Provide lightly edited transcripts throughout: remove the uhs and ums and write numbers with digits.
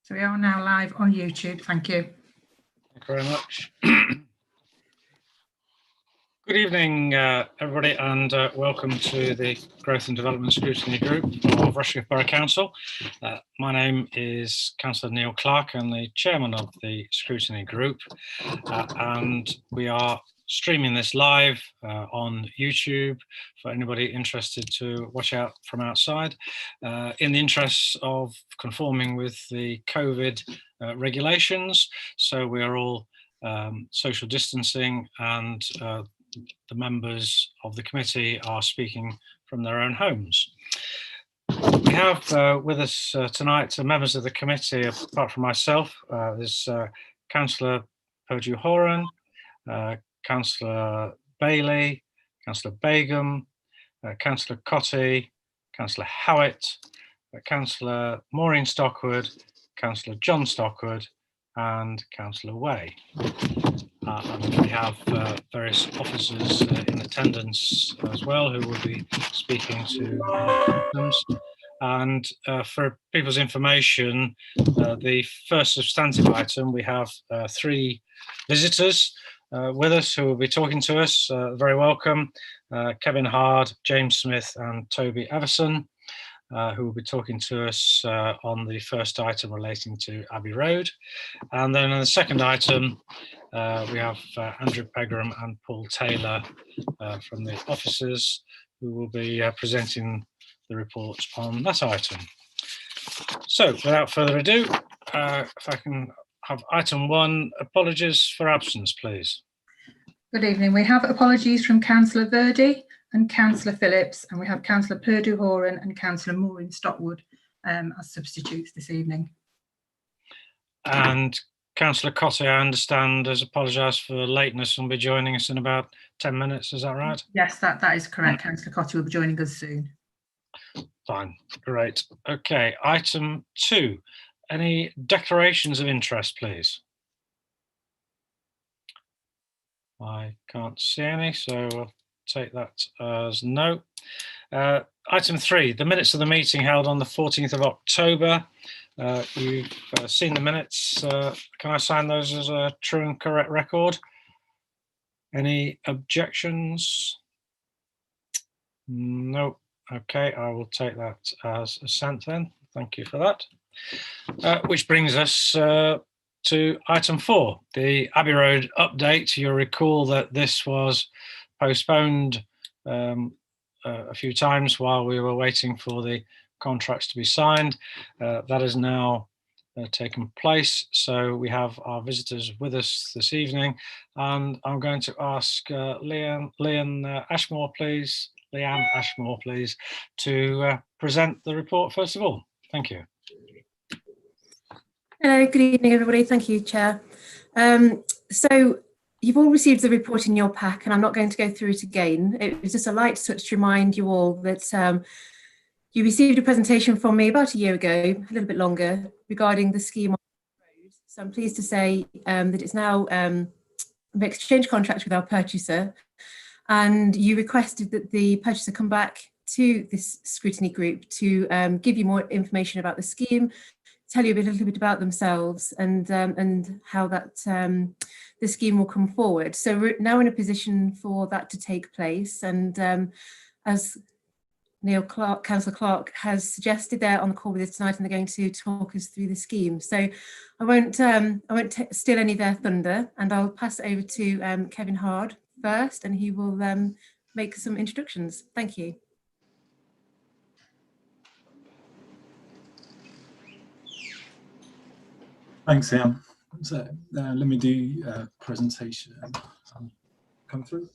So we are now live on YouTube. Thank you. Thank you very much. Good evening, everybody, and welcome to the Growth and Development Scrutiny Group of Rushcliffe Borough Council. My name is Councillor Neil Clark. I'm the chairman of the Scrutiny Group, and we are streaming this live on YouTube for anybody interested to watch out from outside, in the interests of conforming with the COVID regulations. So we are all social distancing, and the members of the committee are speaking from their own homes. We have with us tonight members of the committee, apart from myself. There's Councillor Perdue-Horan, Councillor Bailey, Councillor Begum, Councillor Cotty, Councillor Howitt, Councillor Maureen Stockwood, Councillor John Stockwood, and Councillor Way. And we have various officers in attendance as well who will be speaking to items. And for people's information, the first substantive item, we have 3 visitors with us who will be talking to us. Very welcome. Kevin Hard, James Smith and Toby Everson, who will be talking to us on the first item relating to Abbey Road. And then in the second item, we have Andrew Pegram and Paul Taylor from the officers who will be presenting the reports on that item. So without further ado, if I can have item 1, apologies for absence, please. Good evening. We have apologies from Councillor Verdi and Councillor Phillips, and we have Councillor Perdue-Horan and Councillor Maureen Stockwood as substitutes this evening. And Councillor Cotty, I understand, has apologised for lateness and will be joining us in about 10 minutes. Is that right? Yes, that is correct. Councillor Cotty will be joining us soon. Fine, great. Okay, item 2. Any declarations of interest, please? I can't see any, so we'll take that as no. Item 3, the minutes of the meeting held on the 14th of October. You've seen the minutes. Can I sign those as a true and correct record? Any objections? No. Okay, I will take that as assent then. Thank you for that. Which brings us to item 4, the Abbey Road update. You'll recall that this was postponed a few times while we were waiting for the contracts to be signed. That has now taken place. So we have our visitors with us this evening, and I'm going to ask Leanne Ashmore, please, to present the report first of all. Thank you. Hello, good evening, everybody. Thank you, Chair. So you've all received the report in your pack, and I'm not going to go through it again. It was just a light touch to remind you all that you received a presentation from me about a year ago, a little bit longer, regarding the scheme on the road. So I'm pleased to say that it's now exchanged contract with our purchaser, and you requested that the purchaser come back to this scrutiny group to give you more information about the scheme, tell you a little bit about themselves, and how that the scheme will come forward. So we're now in a position for that to take place, and as Councillor Clark has suggested, they're on the call with us tonight, and they're going to talk us through the scheme. So I won't steal any of their thunder, and I'll pass it over to Kevin Hard first, and he will make some introductions. Thank you. Thanks, Ian. So let me do a presentation. Come through.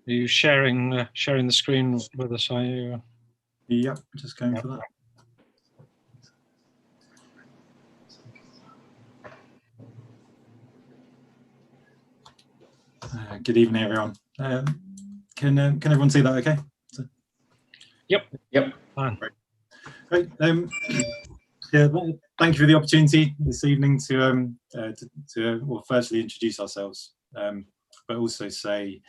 Are you sharing the screen with us? Are you? Yep, just going for that. Good evening, everyone. can everyone see that okay? Yep. Fine. Great. Yeah, thank you for the opportunity this evening to well, firstly introduce ourselves, but also say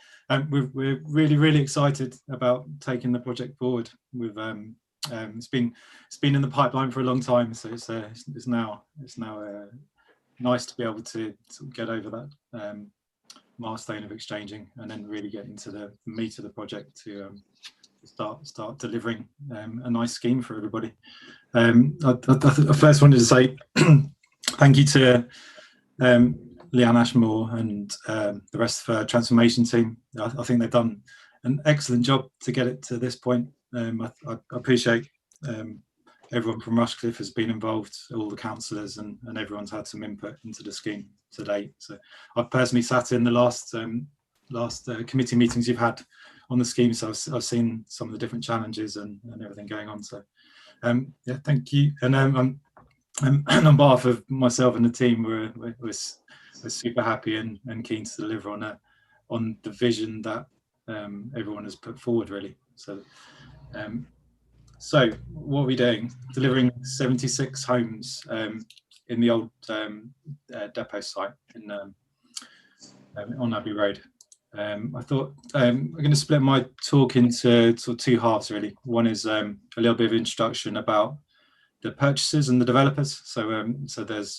we're really excited about taking the project forward. It's been in the pipeline for a long time, so it's now nice to be able to sort of get over that milestone of exchanging and then really get into the meat of the project to start delivering a nice scheme for everybody. I first wanted to say thank you to Leanne Ashmore and the rest of her transformation team. I think they've done an excellent job to get it to this point. I appreciate everyone from Rushcliffe has been involved, all the councillors, and everyone's had some input into the scheme to date. So I've personally sat in the last committee meetings you've had on the scheme, so I've seen some of the different challenges and everything going on. So yeah, thank you. And on behalf of myself and the team, we're super happy and keen to deliver on the vision that everyone has put forward, really. So what are we doing? Delivering 76 homes in the old depot site on Abbey Road. I thought I'm going to split my talk into sort of two halves, really. One is a little bit of introduction about the purchasers and the developers. So there's there's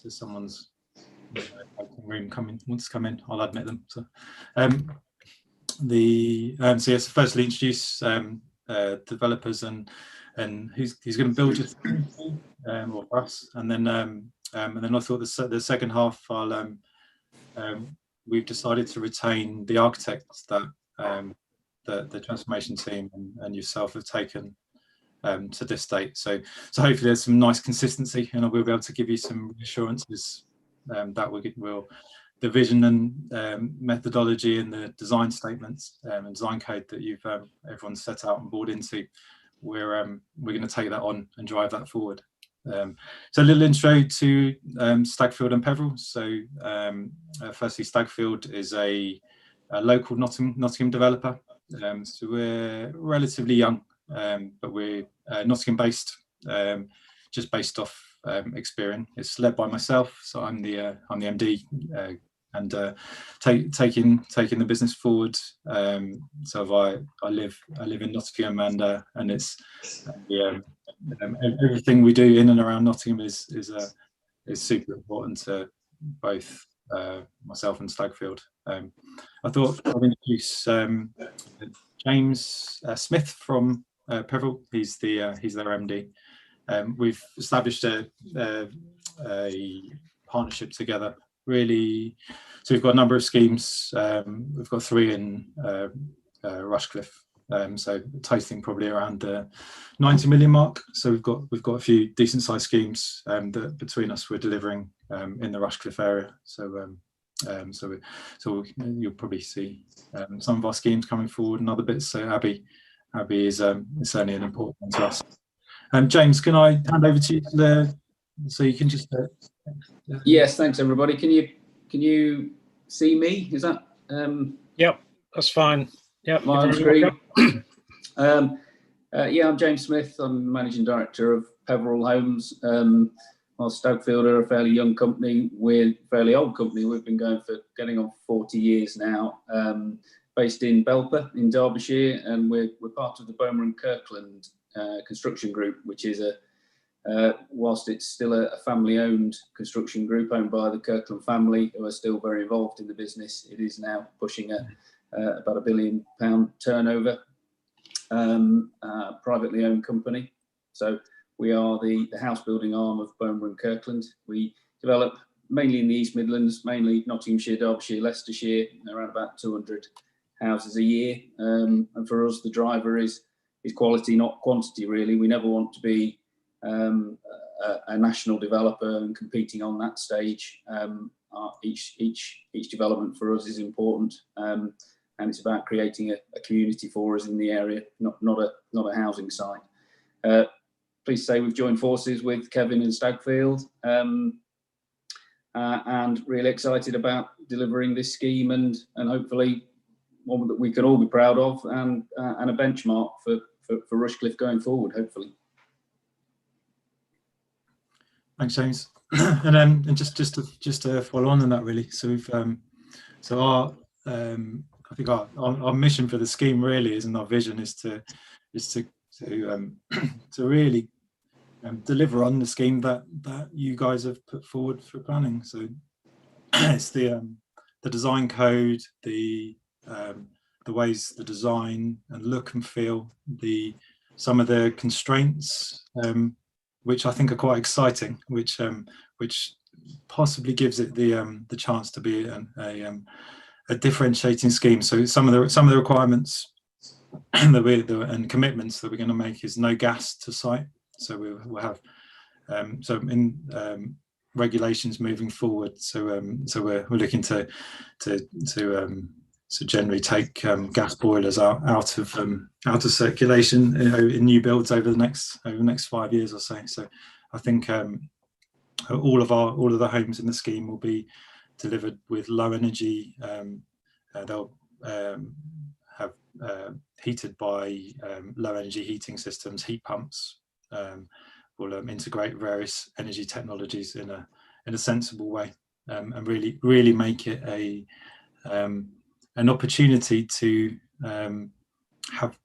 someone's room wants to come in. I'll admit them. So so yes, firstly introduce developers and who's going to build your team, or for us, and then I thought the second half we've decided to retain the architects that the transformation team and yourself have taken to this date. So hopefully there's some nice consistency, and I will be able to give you some reassurances that the vision and methodology and the design statements and design code that you've everyone's set out and bought into, we're going to take that on and drive that forward. So a little intro to Stagfield and Peveril. So firstly, Stagfield is a local Nottingham developer. So we're relatively young, but we're Nottingham based, just based off Experian. It's led by myself, so I'm the MD, and taking the business forward. So I live in Nottingham, and it's everything we do in and around Nottingham is super important to both myself and Stagfield. I thought I'd introduce James Smith from Peveril. He's their MD. We've established a partnership together, really. So we've got a number of schemes. We've got 3 in Rushcliffe, so totaling probably around the 90 million mark. So we've got a few decent sized schemes that between us we're delivering in the Rushcliffe area. So you'll probably see some of our schemes coming forward and other bits. So Abbey is certainly an important one to us. James, can I hand over to you so you can just yes, thanks everybody. Can you see me? Is that Yep, that's fine. Yep, my on screen? Yeah, I'm James Smith. I'm the managing director of Peveril Homes. While Stagfield are a fairly young company, we're a fairly old company. We've been going for getting on 40 years now. Based in Belper in Derbyshire, and we're part of the Bowmer and Kirkland construction group, which is whilst it's still a family-owned construction group owned by the Kirkland family, who are still very involved in the business. It is now pushing about £1 billion turnover, privately owned company. So we are the house building arm of Bowmer and Kirkland. We develop mainly in the East Midlands, mainly Nottinghamshire, Derbyshire, Leicestershire, around about 200 houses a year. And for us, the driver is quality, not quantity, really. We never want to be a national developer and competing on that stage. Each development for us is important, and it's about creating a community for us in the area, not a housing site. Please say we've joined forces with Kevin and Stagfield, and really excited about delivering this scheme and hopefully one that we can all be proud of and a benchmark for Rushcliffe going forward, hopefully. Thanks, James. And just to follow on that really. So we've so our I think our mission for the scheme really is, and our vision is to really deliver on the scheme that you guys have put forward for planning. So it's the design code, the ways the design and look and feel, some of the constraints, which I think are quite exciting, which possibly gives it the chance to be a differentiating scheme. So some of the requirements and commitments that we're going to make is no gas to site. So we'll have regulations moving forward. So we're looking to generally take gas boilers out of circulation in new builds over the next 5 years or so. So I think all of the homes in the scheme will be delivered with low energy. They'll have heated by low energy heating systems, heat pumps. Will integrate various energy technologies in a sensible way, and really make it an opportunity to have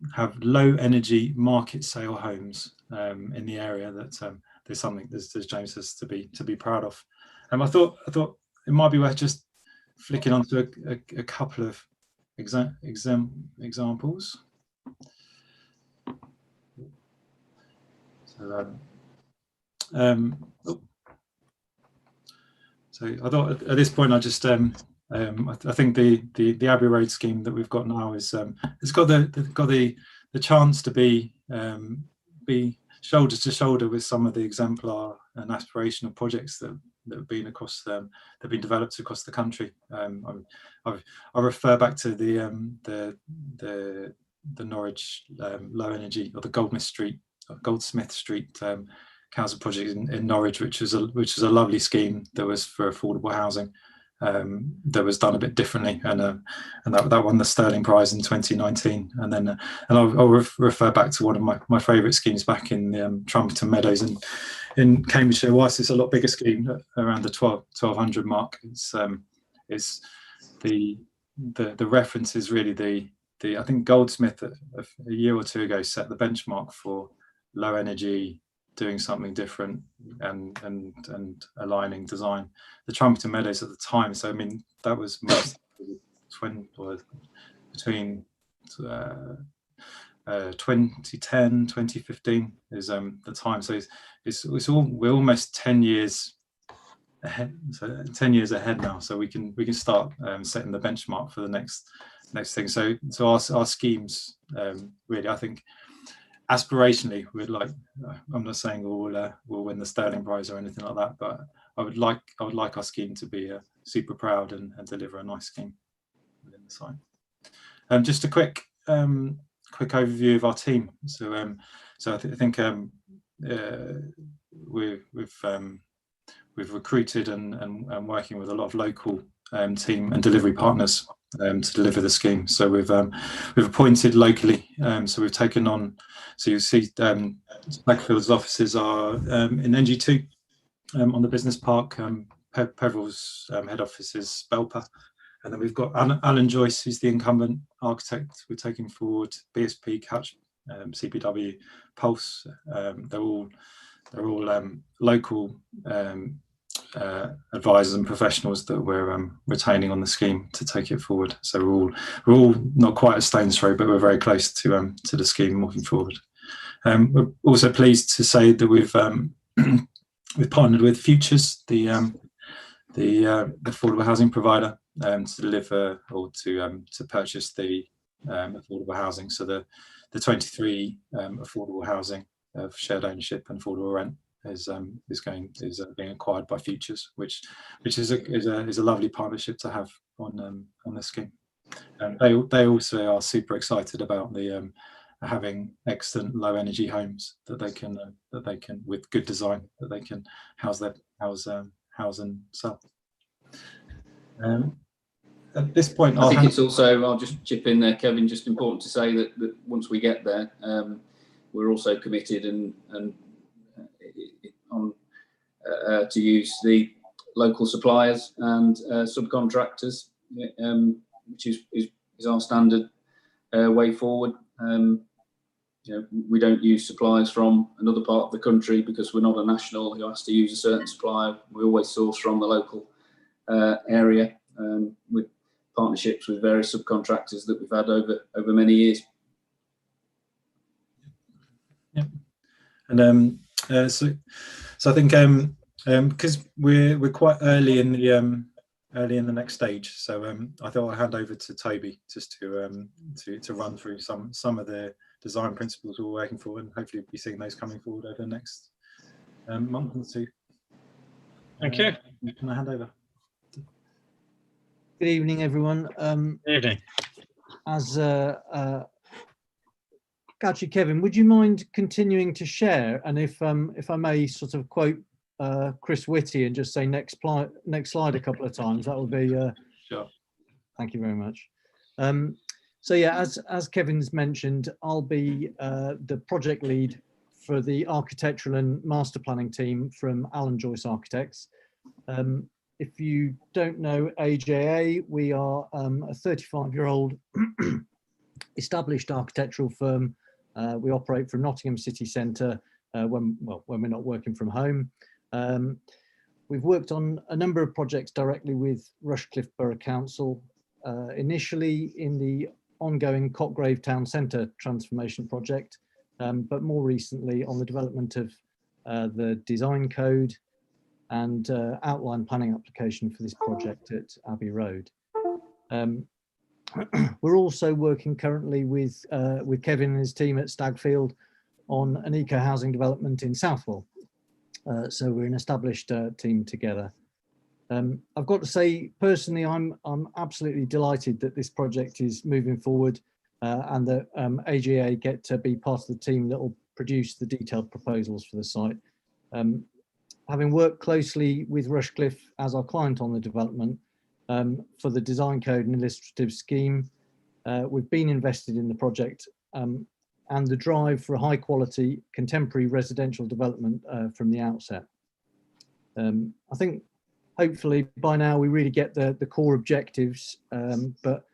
low energy market sale homes in the area. That there's something, as James says, to be proud of. I thought it might be worth just flicking onto a couple of examples. So I thought at this point I just I think the Abbey Road scheme that we've got now is it's got the chance to be shoulder to shoulder with some of the exemplar and aspirational projects that have been developed across the country. I refer back to the Norwich low energy, or the Goldsmith Street council project in Norwich, which is a lovely scheme that was for affordable housing, that was done a bit differently, and that won the Sterling Prize in 2019. And I'll refer back to one of my favourite schemes back in Trumpeton Meadows in Cambridgeshire. Whilst it's a lot bigger scheme, around the 1200 mark, it's the reference is really I think Goldsmith a year or two ago set the benchmark for low energy, doing something different and aligning design. The Trumpeton Meadows at the time, so I mean that was between 2010 2015 is the time. So we're almost 10 years ahead, so 10 years ahead now, so we can start setting the benchmark for the next thing. So our schemes really, I think aspirationally, I'm not saying we'll win the Sterling Prize or anything like that, but I would like our scheme to be super proud and deliver a nice scheme within the site. Just a quick overview of our team. So I think we've recruited and working with a lot of local team and delivery partners to deliver the scheme. So we've appointed locally. So we've taken on. So you see, Blackfield's offices are in NG2 on the business park. Peveril's head office is Belper, and then we've got Alan Joyce, who's the incumbent architect. We're taking forward BSP, Couch, CPW, Pulse. They're all local advisors and professionals that we're retaining on the scheme to take it forward. So we're all not quite a stone's throw, but we're very close to the scheme moving forward. We're also pleased to say that we've partnered with Futures, the affordable housing provider, to deliver or to purchase the affordable housing. So the 23 affordable housing of shared ownership and affordable rent is being acquired by Futures, which is a lovely partnership to have on the scheme. They also are super excited about the having excellent low energy homes that they can with good design that they can house and sell. At this point, I think it's also, I'll just chip in there, Kevin, just important to say that once we get there, we're also committed to use the local suppliers and subcontractors, which is our standard way forward. You know, we don't use suppliers from another part of the country because we're not a national who has to use a certain supplier. We always source from the local area with partnerships with various subcontractors that we've had over many years. Yeah, and so I think because we're quite early in the next stage, so I thought I'll hand over to Toby just to run through some of the design principles we're working for, and hopefully we'll be seeing those coming forward over the next month or two. Thank you. Can I hand over? Good evening, everyone. Good evening. Actually, Kevin, would you mind continuing to share? And if I may sort of quote Chris Whitty and just say next slide a couple of times, that would be Sure. Thank you very much. So yeah, as Kevin's mentioned, I'll be the project lead for the architectural and master planning team from Alan Joyce Architects. If you don't know AJA, we are a 35-year-old established architectural firm. We operate from Nottingham city centre when we're not working from home. We've worked on a number of projects directly with Rushcliffe Borough Council, initially in the ongoing Cotgrave Town Centre transformation project, but more recently on the development of the design code and outline planning application for this project at Abbey Road. We're also working currently with Kevin and his team at Stagfield on an eco-housing development in Southwell. So we're an established team together. I've got to say, personally, I'm absolutely delighted that this project is moving forward and that AGA get to be part of the team that will produce the detailed proposals for the site. Having worked closely with Rushcliffe as our client on the development for the design code and illustrative scheme, we've been invested in the project and the drive for a high quality contemporary residential development from the outset. I think hopefully by now we really get the core objectives, but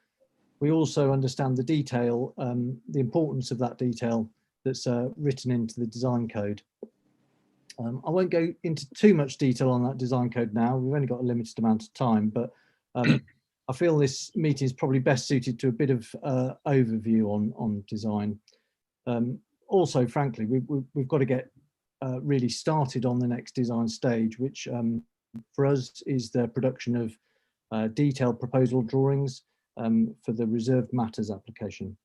we also understand the detail, the importance of that detail that's written into the design code. I won't go into too much detail on that design code now. We've only got a limited amount of time, but I feel this meeting is probably best suited to a bit of overview on design. Also, frankly, we've got to get really started on the next design stage, which for us is the production of detailed proposal drawings for the reserved matters application.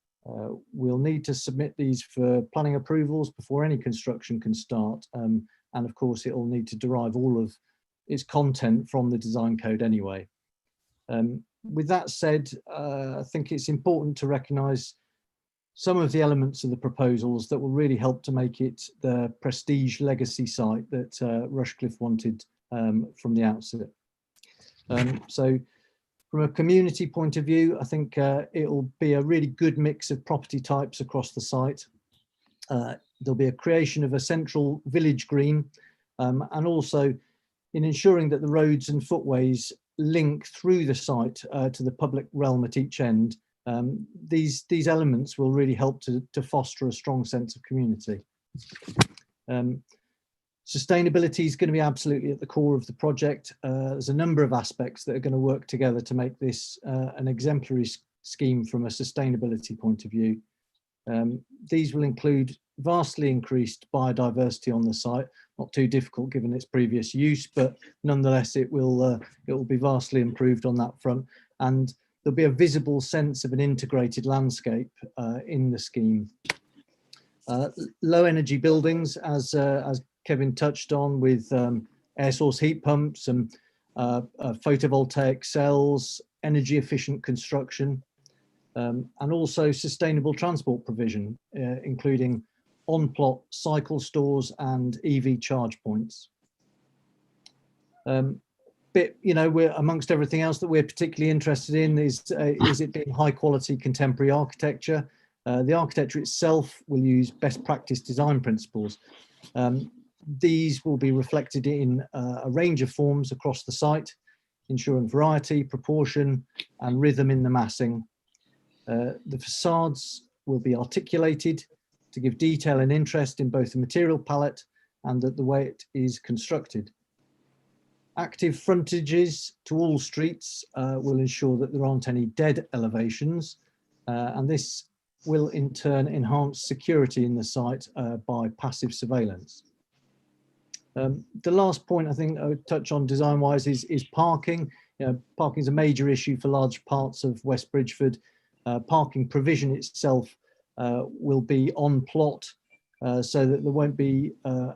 We'll need to submit these for planning approvals before any construction can start. And of course, it will need to derive all of its content from the design code anyway. With that said, I think it's important to recognise some of the elements of the proposals that will really help to make it the prestige legacy site that Rushcliffe wanted from the outset. So from a community point of view, I think it will be a really good mix of property types across the site. There'll be a creation of a central village green, and also in ensuring that the roads and footways link through the site to the public realm at each end. These elements will really help to foster a strong sense of community. Sustainability is going to be absolutely at the core of the project. There's a number of aspects that are going to work together to make this an exemplary scheme from a sustainability point of view. These will include vastly increased biodiversity on the site, not too difficult given its previous use, but nonetheless it will be vastly improved on that front, and there'll be a visible sense of an integrated landscape in the scheme. Low energy buildings, as Kevin touched on, with air source heat pumps and photovoltaic cells, energy efficient construction, and also sustainable transport provision, including on-plot cycle stores and EV charge points. bit, we're amongst everything else that we're particularly interested in is it being high quality contemporary architecture. The architecture itself will use best practice design principles. These will be reflected in a range of forms across the site, ensuring variety, proportion, and rhythm in the massing. The facades will be articulated to give detail and interest in both the material palette and the way it is constructed. Active frontages to all streets will ensure that there aren't any dead elevations, and this will in turn enhance security in the site by passive surveillance. The last point I think I would touch on design-wise is parking. Parking is a major issue for large parts of West Bridgford. Parking provision itself will be on plot, so that there won't be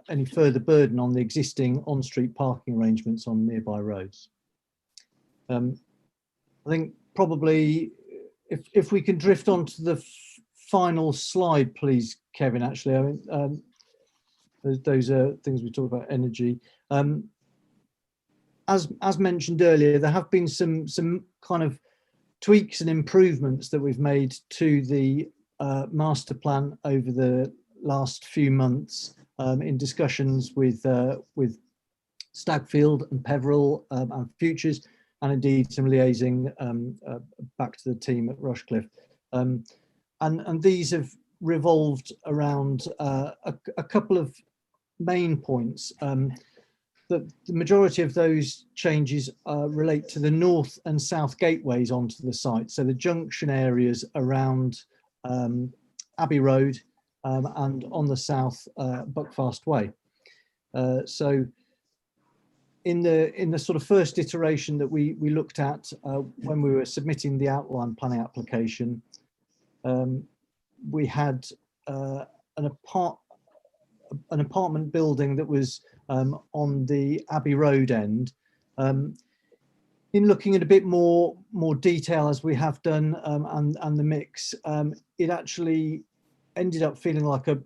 any further burden on the existing on-street parking arrangements on nearby roads. I think probably if we can drift on to the final slide, please, Kevin, actually. I mean, those are things we talk about, energy. As mentioned earlier, there have been some kind of tweaks and improvements that we've made to the master plan over the last few months in discussions with Stagfield and Peveril and Futures, and indeed some liaising back to the team at Rushcliffe. And these have revolved around a couple of main points. The majority of those changes relate to the north and south gateways onto the site, so the junction areas around Abbey Road and on the south Buckfast Way. So in the sort of first iteration that we looked at when we were submitting the outline planning application, we had an apartment building that was on the Abbey Road end. In looking at a bit more detail as we have done and the mix, it actually ended up feeling like a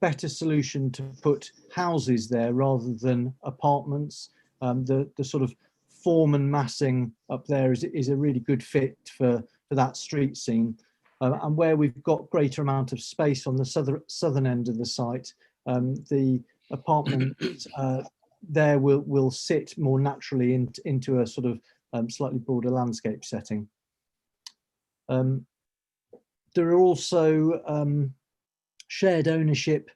better solution to put houses there rather than apartments. The sort of form and massing up there is a really good fit for that street scene. And where we've got greater amount of space on the southern end of the site, the apartment there will sit more naturally into a sort of slightly broader landscape setting. There are also shared ownership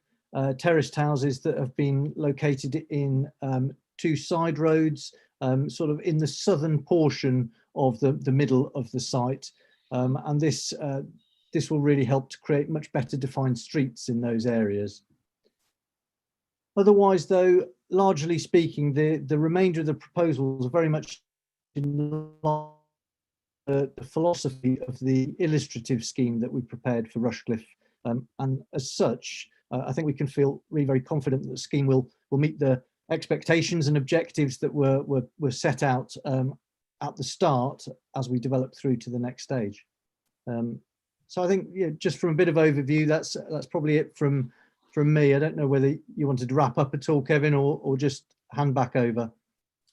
terraced houses that have been located in two side roads, sort of in the southern portion of the middle of the site. And this will really help to create much better defined streets in those areas. Otherwise, though, largely speaking, the remainder of the proposals are very much in line with the philosophy of the illustrative scheme that we prepared for Rushcliffe. And as such, I think we can feel really very confident that the scheme will meet the expectations and objectives that were set out at the start as we develop through to the next stage. So I think, just from a bit of overview, that's probably it from me. I don't know whether you wanted to wrap up at all, Kevin, or just hand back over.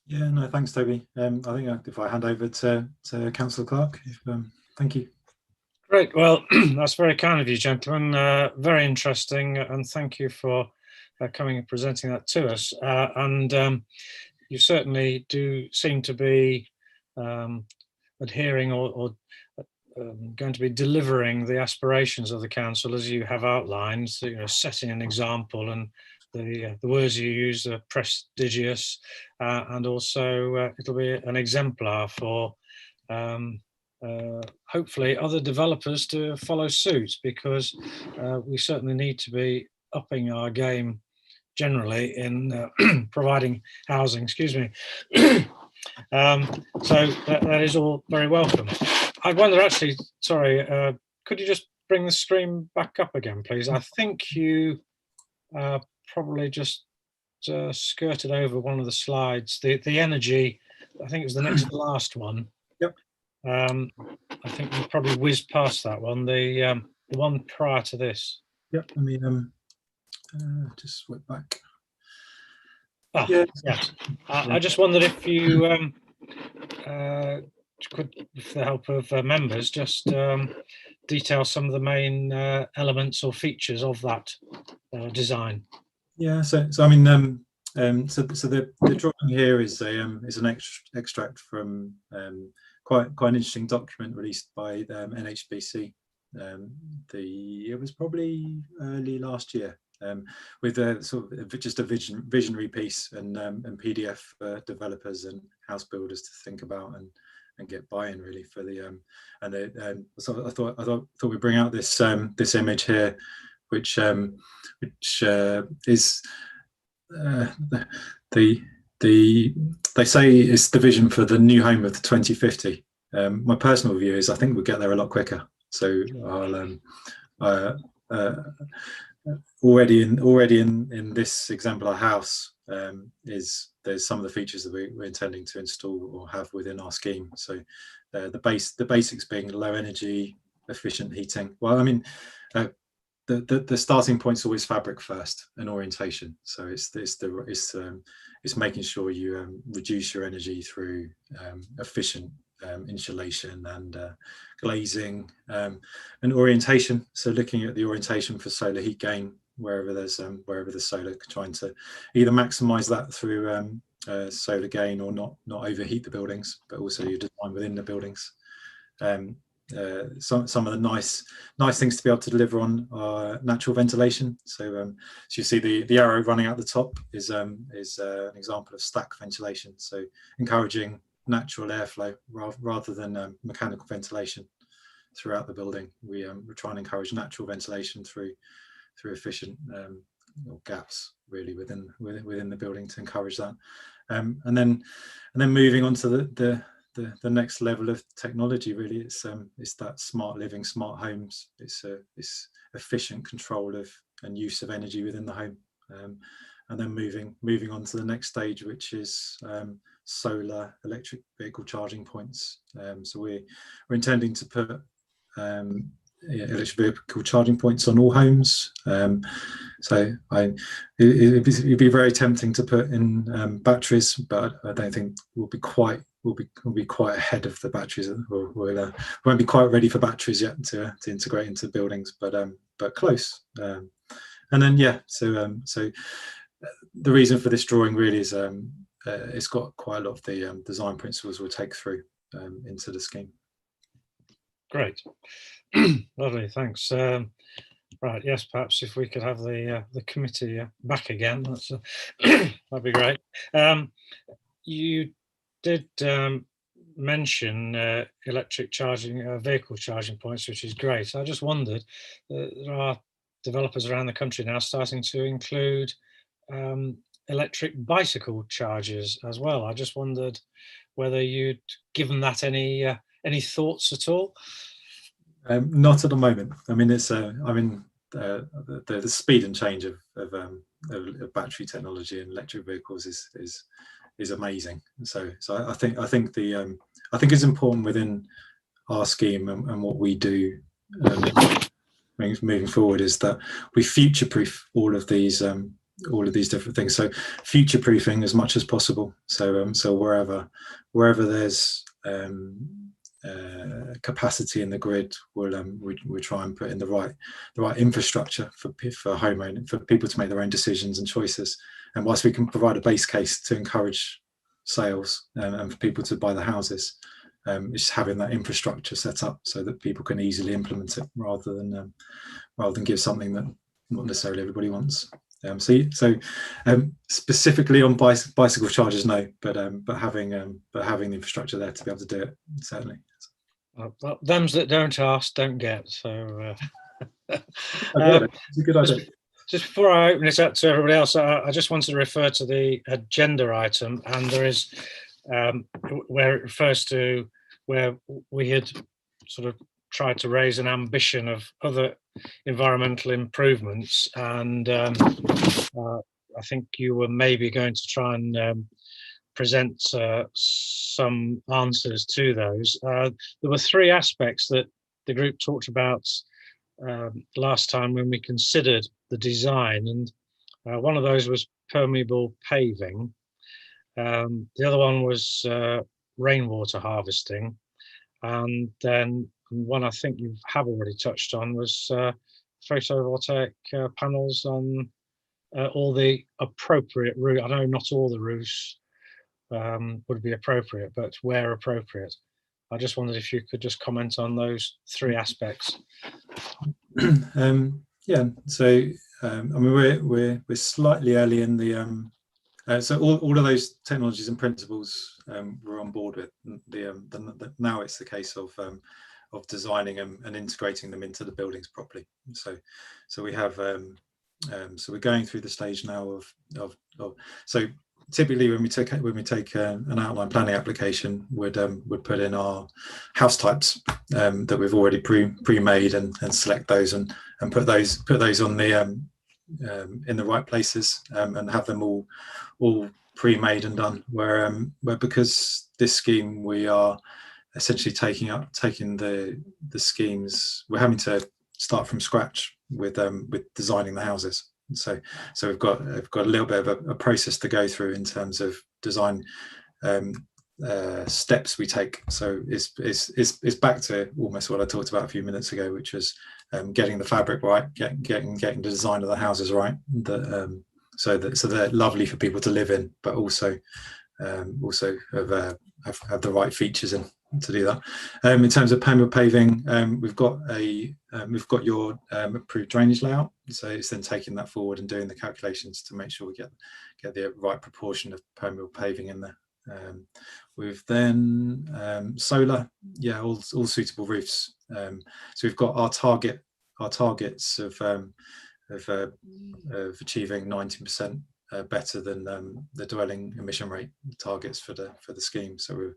Yeah, no, thanks, Toby. I think if I hand over to Councillor Clark, thank you. Great. Well, that's very kind of you, gentlemen. Very interesting, and thank you for coming and presenting that to us. And you certainly do seem to be adhering or going to be delivering the aspirations of the council as you have outlined. So, setting an example, and the words you use are prestigious, and also it'll be an exemplar for hopefully other developers to follow suit, because we certainly need to be upping our game generally in providing housing. Excuse me. So that is all very welcome. I wonder, actually, sorry, could you just bring the stream back up again, please? I think you probably just skirted over one of the slides. The energy, I think it was the next to the last one. Yep. I think we probably whizzed past that one. The one prior to this. Yep. I mean, just swip back. Ah, yeah. I just wondered if you could, with the help of members, just detail some of the main elements or features of that design. Yeah, so I mean, so the drawing here is an extract from quite an interesting document released by NHBC. It was probably early last year, with a sort of just a visionary piece and PDF for developers and house builders to think about and get buy-in really for the so I thought we'd bring out this this image here, which is they say it's the vision for the new home of the 2050. My personal view is I think we'll get there a lot quicker. So I'll already in this exemplar house there's some of the features that we're intending to install or have within our scheme. So the basics being low energy, efficient heating. Well, I mean, the starting point's always fabric first and orientation. So it's making sure you reduce your energy through efficient insulation and glazing and orientation. So looking at the orientation for solar heat gain wherever there's solar, trying to either maximize that through solar gain or not overheat the buildings, but also your design within the buildings. Some of the nice things to be able to deliver on are natural ventilation. So you see the arrow running out the top is an example of stack ventilation. So encouraging natural airflow rather than mechanical ventilation throughout the building. We're trying to encourage natural ventilation through efficient gaps really within the building to encourage that. And then moving on to the next level of technology, really, it's that smart living, smart homes. It's efficient control of and use of energy within the home, and then moving on to the next stage, which is solar electric vehicle charging points. So we're intending to put electric vehicle charging points on all homes. So it'd be very tempting to put in batteries, but I don't think we'll be quite ahead of the batteries. We won't be quite ready for batteries yet to integrate into buildings, but close. And then so the reason for this drawing really is it's got quite a lot of the design principles we'll take through into the scheme. Great. Lovely, thanks. Right, yes, perhaps if we could have the committee back again, that'd be great. You did mention electric charging, vehicle charging points, which is great. I just wondered, there are developers around the country now starting to include electric bicycle chargers as well. I just wondered whether you'd given that any thoughts at all. Not at the moment. I mean, it's the speed and change of battery technology and electric vehicles is amazing. So I think it's important within our scheme and what we do moving forward is that we future-proof all of these different things. So future-proofing as much as possible. So wherever there's capacity in the grid, we'll try and put in the right infrastructure for homeowners, for people to make their own decisions and choices. And whilst we can provide a base case to encourage sales and for people to buy the houses, it's having that infrastructure set up so that people can easily implement it rather than give something that not necessarily everybody wants. So specifically on bicycle chargers, no, but having the infrastructure there to be able to do it, certainly. Well, them's that don't ask don't get. So it's a good idea. Just before I open it up to everybody else, I just wanted to refer to the agenda item, and there is where it refers to where we had sort of tried to raise an ambition of other environmental improvements, and I think you were maybe going to try and present some answers to those. There were three aspects that the group talked about last time when we considered the design, and one of those was permeable paving. The other one was rainwater harvesting, and then one I think you have already touched on was photovoltaic panels on all the appropriate roof. I know not all the roofs would be appropriate, but where appropriate. I just wondered if you could just comment on those three aspects. Yeah, so I mean we're slightly early in the so all of those technologies and principles we're on board with. Now it's the case of designing them and integrating them into the buildings properly. So we have so we're going through the stage now of so typically when we take an outline planning application, we'd put in our house types that we've already pre-made and select those and put those on the in the right places and have them all pre-made and done. Where because this scheme we are essentially taking the schemes, we're having to start from scratch with designing the houses. So we've got a little bit of a process to go through in terms of design steps we take. So it's back to almost what I talked about a few minutes ago, which was getting the fabric right, getting the design of the houses right, so they're lovely for people to live in, but also have the right features in to do that. In terms of permeable paving, we've got your approved drainage layout, so it's then taking that forward and doing the calculations to make sure we get the right proportion of permeable paving in there. We've then solar, yeah, all suitable roofs. So we've got our targets of achieving 90% better than the dwelling emission rate targets for the scheme. So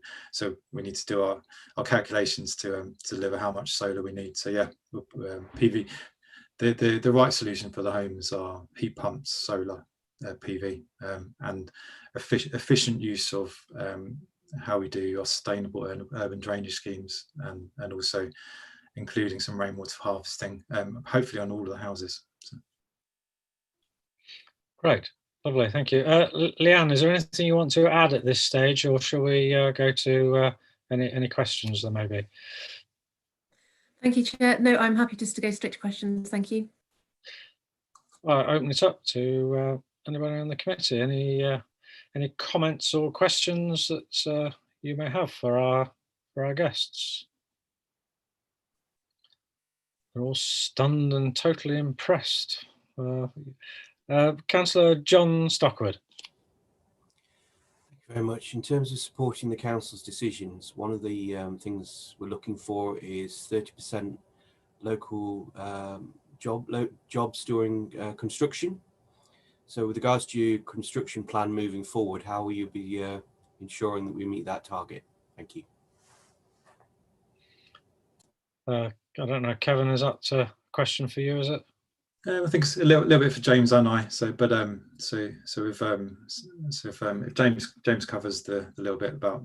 we need to do our calculations to deliver how much solar we need. So yeah, PV. The right solution for the homes are heat pumps, solar, PV, and efficient use of how we do our sustainable urban drainage schemes, and also including some rainwater harvesting, hopefully on all of the houses. So. Great, lovely, thank you. Leanne, is there anything you want to add at this stage, or shall we go to any questions there may be? Thank you, Chair. No, I'm happy just to go straight to questions. Thank you. Open it up to anybody on the committee. Any comments or questions that you may have for our guests? They're all stunned and totally impressed. Councillor John Stockwood. Thank you very much. In terms of supporting the council's decisions, one of the things we're looking for is 30% local jobs during construction. So with regards to your construction plan moving forward, how will you be ensuring that we meet that target? Thank you. I don't know, Kevin, is that a question for you, is it? I think it's a little bit for James and I. So, but if James covers the little bit about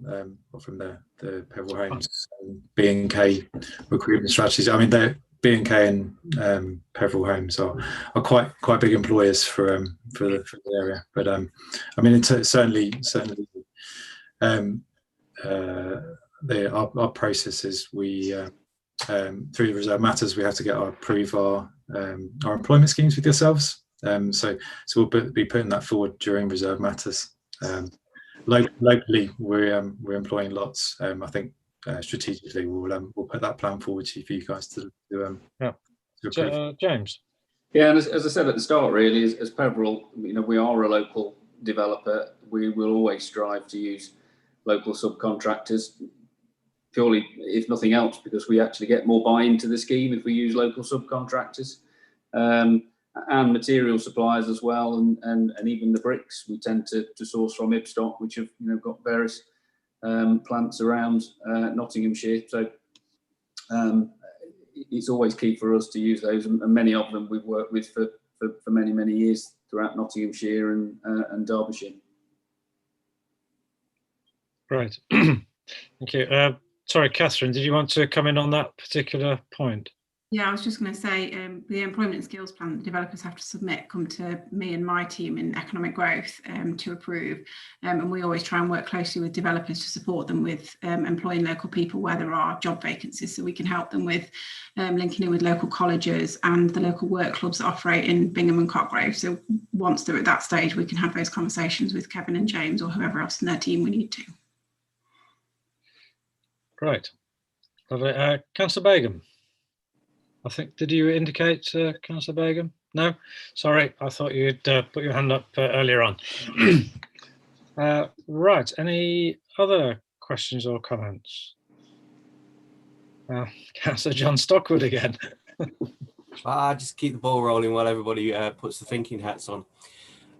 from the Pebble Homes B&K recruitment strategies. I mean, the B&K and Pebble Homes are quite big employers for the area. But I mean, certainly our processes, we through the Reserve Matters, we have to approve our employment schemes with yourselves. So we'll be putting that forward during Reserve Matters. Locally, we're employing lots. I think strategically we'll put that plan forward for you guys to approve. James. Yeah, and as I said at the start, really, as Peveril, we are a local developer. We will always strive to use local subcontractors, purely, if nothing else, because we actually get more buy-in to the scheme if we use local subcontractors, and material suppliers as well, and even the bricks we tend to source from Ibstock, which have got various plants around Nottinghamshire. So it's always key for us to use those, and many of them we've worked with for many years throughout Nottinghamshire and Derbyshire. Right. Thank you. Sorry, Catherine, did you want to come in on that particular point? Yeah, I was just going to say the employment and skills plan that developers have to submit come to me and my team in economic growth to approve. And we always try and work closely with developers to support them with employing local people where there are job vacancies, so we can help them with linking in with local colleges and the local work clubs that operate in Bingham and Cotgrove. So once they're at that stage, we can have those conversations with Kevin and James or whoever else in their team we need to. Great. Lovely. Councillor Begum. I think, did you indicate, Councillor Begum? No? Sorry, I thought you'd put your hand up earlier on. Right, any other questions or comments? Councillor John Stockwood again. I just keep the ball rolling while everybody puts the thinking hats on.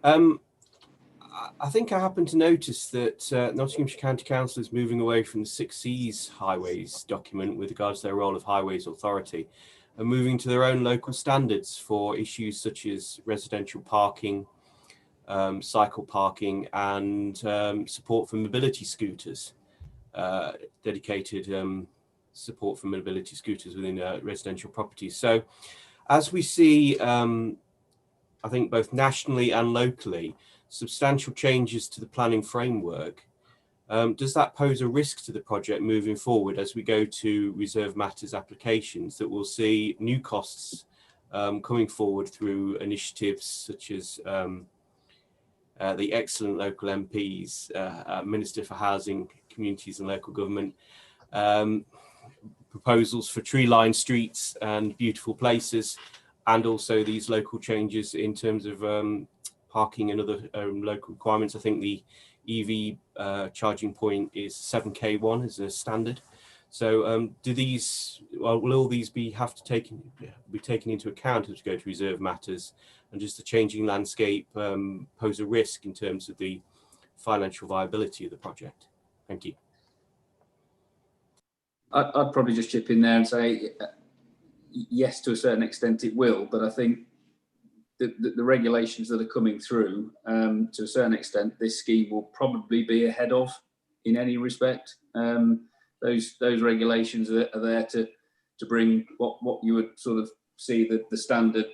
I think I happened to notice that Nottinghamshire County Council is moving away from the 6Cs highways document with regards to their role of Highways Authority, and moving to their own local standards for issues such as residential parking, cycle parking, and support for mobility scooters, dedicated support for mobility scooters within residential properties. So as we see, I think both nationally and locally, substantial changes to the planning framework, does that pose a risk to the project moving forward as we go to reserve matters applications that will see new costs coming forward through initiatives such as the excellent local MPs, Minister for Housing, Communities and Local Government, proposals for tree-lined streets and beautiful places, and also these local changes in terms of parking and other local requirements. I think the EV charging point is 7K1 as a standard. So do these, well, will all these be taken into account as we go to reserve matters, and does the changing landscape pose a risk in terms of the financial viability of the project? Thank you. I'd probably just chip in there and say, yes, to a certain extent it will, but I think the regulations that are coming through, to a certain extent, this scheme will probably be ahead of in any respect. Those regulations are there to bring what you would sort of see the standard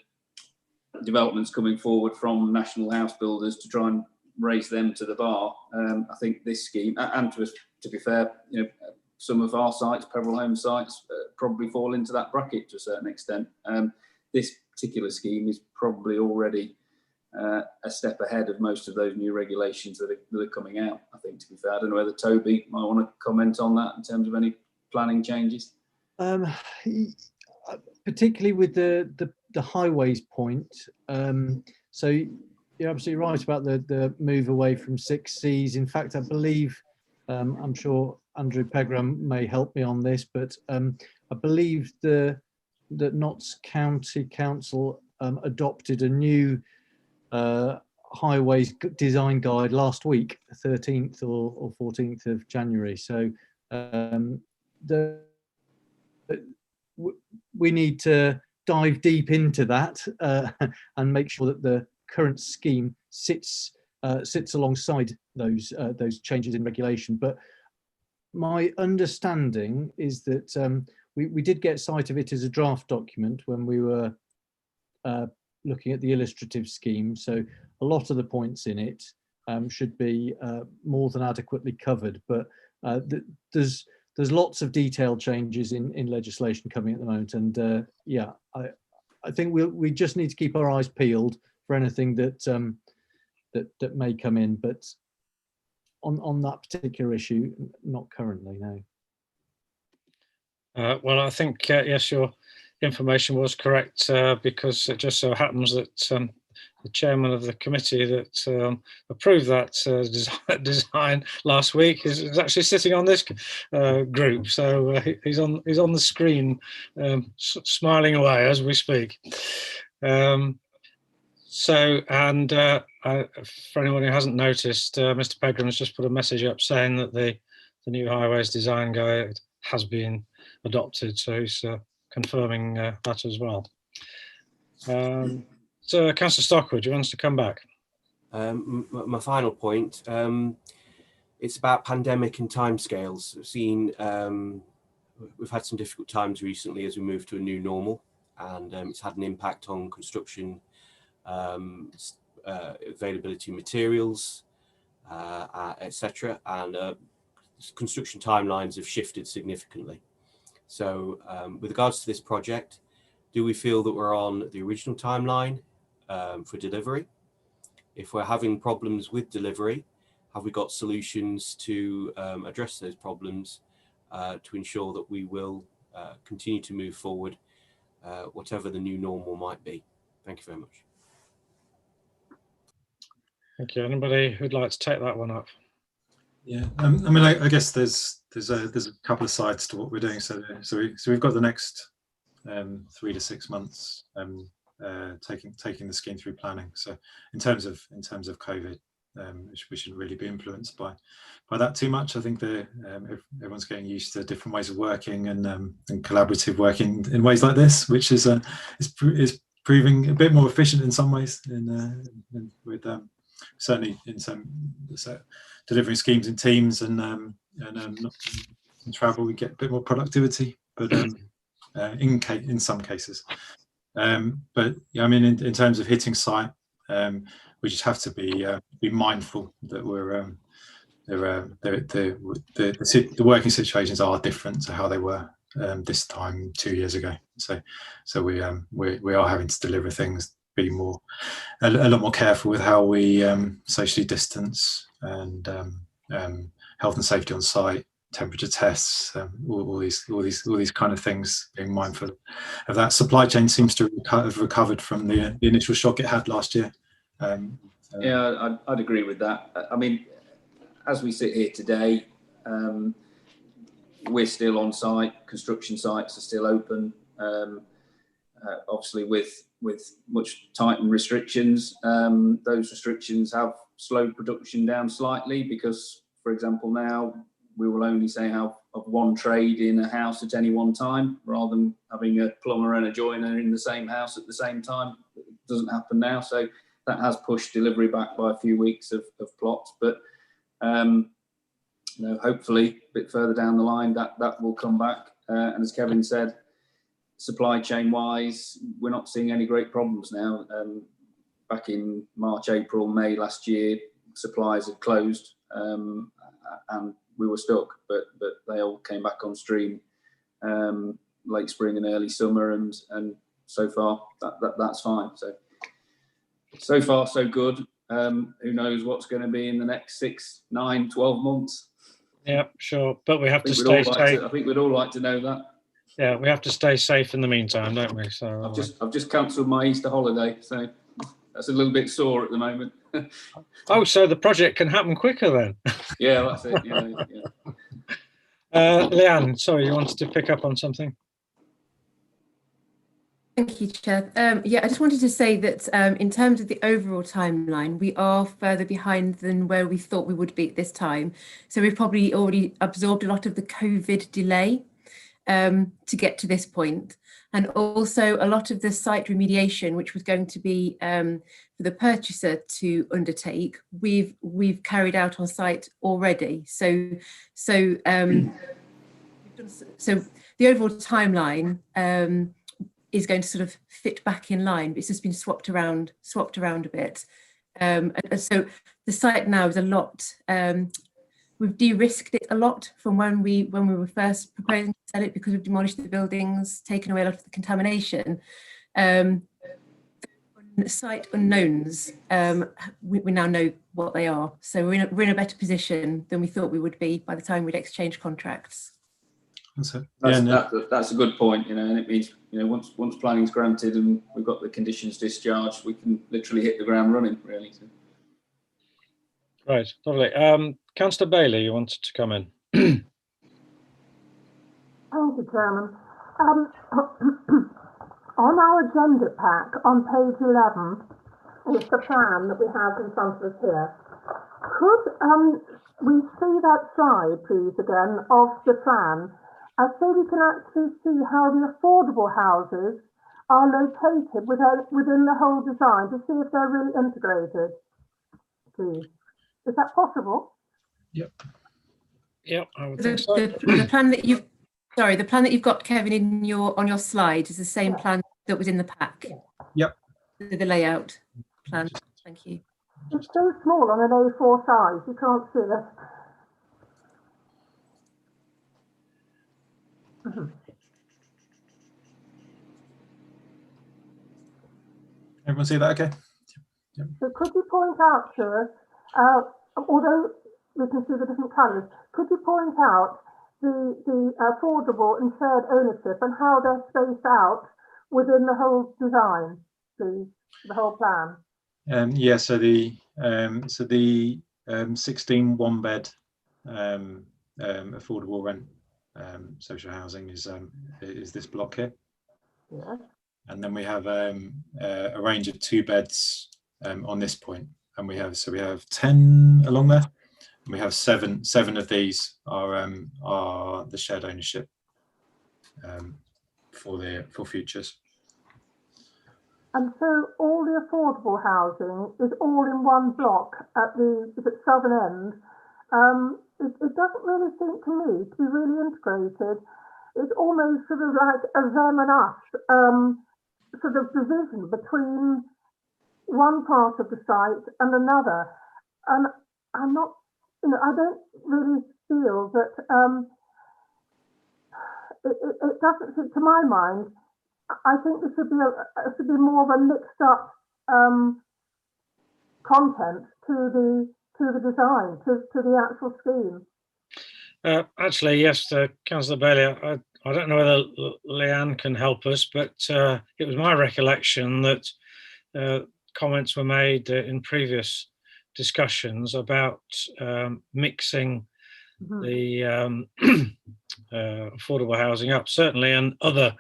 developments coming forward from national house builders to try and raise them to the bar. I think this scheme, and to be fair, you know, some of our sites, Peveril Home sites, probably fall into that bracket to a certain extent. This particular scheme is probably already a step ahead of most of those new regulations that are coming out, I think, to be fair. I don't know whether Toby might want to comment on that in terms of any planning changes. Particularly with the highways point. So you're absolutely right about the move away from 6Cs. In fact, I believe, I'm sure Andrew Pegram may help me on this, but I believe that Notts County Council adopted a new highways design guide last week, 13th or 14th of January. So we need to dive deep into that and make sure that the current scheme sits alongside those changes in regulation. But my understanding is that we did get sight of it as a draft document when we were looking at the illustrative scheme. So a lot of the points in it should be more than adequately covered. But there's lots of detailed changes in legislation coming at the moment. And yeah, I think we just need to keep our eyes peeled for anything that may come in. But on that particular issue, not currently, no. Well, I think, yes, your information was correct, because it just so happens that the chairman of the committee that approved that design last week is actually sitting on this group. So he's on the screen, smiling away as we speak. So, and for anyone who hasn't noticed, Mr. Pegram has just put a message up saying that the new highways design guide has been adopted, so he's confirming that as well. So, Councillor Stockwood, do you want us to come back? My final point, it's about pandemic and timescales. I've seen we've had some difficult times recently as we move to a new normal, and it's had an impact on construction availability of materials, etc. And construction timelines have shifted significantly. So with regards to this project, do we feel that we're on the original timeline for delivery? If we're having problems with delivery, have we got solutions to address those problems to ensure that we will continue to move forward, whatever the new normal might be? Thank you very much. Thank you. Anybody who'd like to take that one up? Yeah, I mean, I guess there's a couple of sides to what we're doing. So we've got the next 3 to 6 months taking the scheme through planning. So in terms of COVID, we shouldn't really be influenced by that too much. I think everyone's getting used to different ways of working and collaborative working in ways like this, which is proving a bit more efficient in some ways. Certainly in some delivering schemes in teams and not in travel, we get a bit more productivity, but in some cases. But yeah, I mean, in terms of hitting site, we just have to be mindful that the working situations are different to how they were this time 2 years ago. So we are having to deliver things, be a lot more careful with how we socially distance and health and safety on site, temperature tests, all these kind of things. Being mindful of that. Supply chain seems to have recovered from the initial shock it had last year. Yeah, I'd agree with that. I mean, as we sit here today, we're still on site. Construction sites are still open. Obviously, with much tightened restrictions, those restrictions have slowed production down slightly because, for example, now we will only say have one trade in a house at any one time, rather than having a plumber and a joiner in the same house at the same time. It doesn't happen now, so that has pushed delivery back by a few weeks of plots. But hopefully a bit further down the line that will come back. And as Kevin said, supply chain wise, we're not seeing any great problems now. Back in March, April, May last year, supplies had closed and we were stuck, but they all came back on stream late spring and early summer, and so far that's fine. So far so good. Who knows what's going to be in the next 6, 9, 12 months? Yeah, sure, but we have to stay safe. I think we'd all like to know that. Yeah, we have to stay safe in the meantime, don't we? So I've just cancelled my Easter holiday, so that's a little bit sore at the moment. Oh, so the project can happen quicker then? Yeah, that's it. Yeah. Leanne, sorry, you wanted to pick up on something? Thank you, Chair. Yeah, I just wanted to say that in terms of the overall timeline, we are further behind than where we thought we would be at this time. So we've probably already absorbed a lot of the COVID delay to get to this point. And also a lot of the site remediation, which was going to be for the purchaser to undertake, we've carried out on site already. So the overall timeline is going to sort of fit back in line, but it's just been swapped around a bit. And so the site now is a lot. We've de-risked it a lot from when we were first proposing to sell it, because we've demolished the buildings, taken away a lot of the contamination. Site unknowns, we now know what they are. So we're in a better position than we thought we would be by the time we'd exchange contracts. That's a good point, and it means, once planning's granted and we've got the conditions discharged, we can literally hit the ground running, really. So. Right, lovely. Councillor Bailey, you wanted to come in. Thank you, Chairman. On our agenda pack on page 11 is the plan that we have in front of us here. Could we see that slide, please, again, of the plan, so we can actually see how the affordable houses are located within the whole design, to see if they're really integrated, please. Is that possible? Yep, I would think so. The plan that you've Sorry, the plan that you've got, Kevin, in on your slide is the same plan that was in the pack. Yep. The layout plan. Thank you. It's so small on an A4 size, you can't see it. Everyone see that okay? Yep. So could you point out to us, although we can see the different colours, could you point out the affordable and shared ownership and how they're spaced out within the whole design, please, the whole plan? Yeah, so the 16 one-bed affordable rent social housing is this block here. Yeah. And then we have a range of 2 beds on this point, and we have 10 along there, and we have seven of these are the shared ownership for futures. And so all the affordable housing is all in one block at the southern end. It doesn't really seem to me to be really integrated. It's almost sort of like a them and us sort of division between one part of the site and another. And I'm not, I don't really feel that it doesn't fit to my mind. I think there should be more of a mixed up content to the design, to the actual scheme. Actually, yes, Councillor Bailey, I don't know whether Leanne can help us, but it was my recollection that comments were made in previous discussions about mixing the affordable housing up, certainly, and other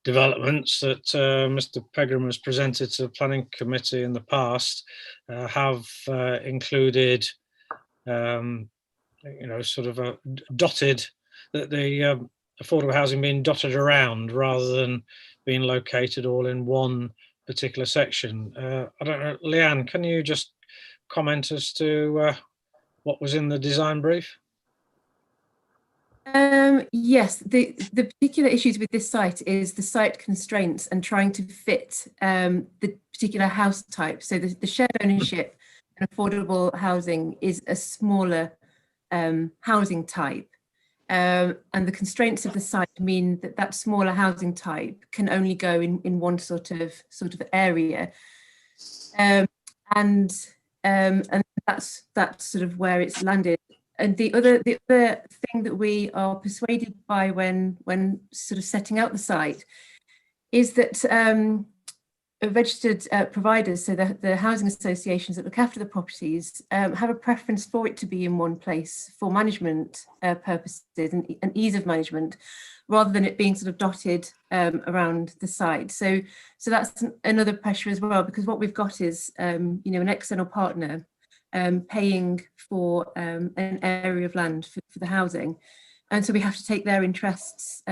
developments that Mr. Pegram has presented to the Planning Committee in the past have included sort of a dotted, the affordable housing being dotted around rather than being located all in one particular section. I don't know, Leanne, can you just comment as to what was in the design brief? Yes, the particular issues with this site is the site constraints and trying to fit the particular house type. So the shared ownership and affordable housing is a smaller housing type, and the constraints of the site mean that smaller housing type can only go in one sort of area, and that's sort of where it's landed. And the other thing that we are persuaded by when sort of setting out the site is that registered providers, so the housing associations that look after the properties, have a preference for it to be in one place for management purposes and ease of management, rather than it being sort of dotted around the site. So that's another pressure as well, because what we've got is an external partner paying for an area of land for the housing, and so we have to take their interests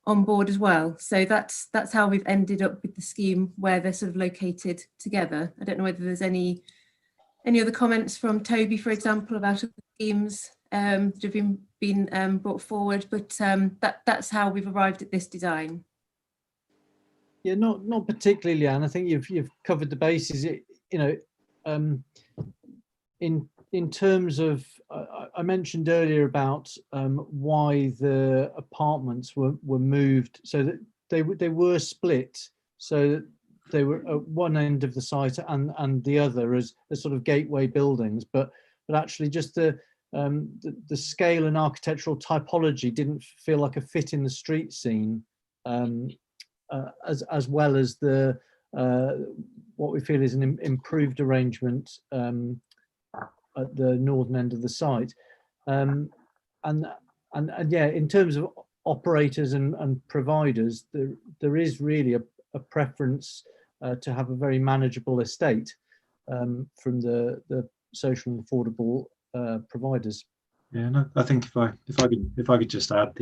on board as well. So that's how we've ended up with the scheme where they're sort of located together. I don't know whether there's any other comments from Toby, for example, about other schemes that have been brought forward, but that's how we've arrived at this design. Yeah, not particularly, Leanne. I think you've covered the bases. In terms of, I mentioned earlier about why the apartments were moved, so that they were split, so that they were at one end of the site and the other as sort of gateway buildings, but actually just the scale and architectural typology didn't feel like a fit in the street scene, as well as the what we feel is an improved arrangement at the northern end of the site, and yeah, in terms of operators and providers, there is really a preference to have a very manageable estate from the social and affordable providers. Yeah, no, I think if I could just add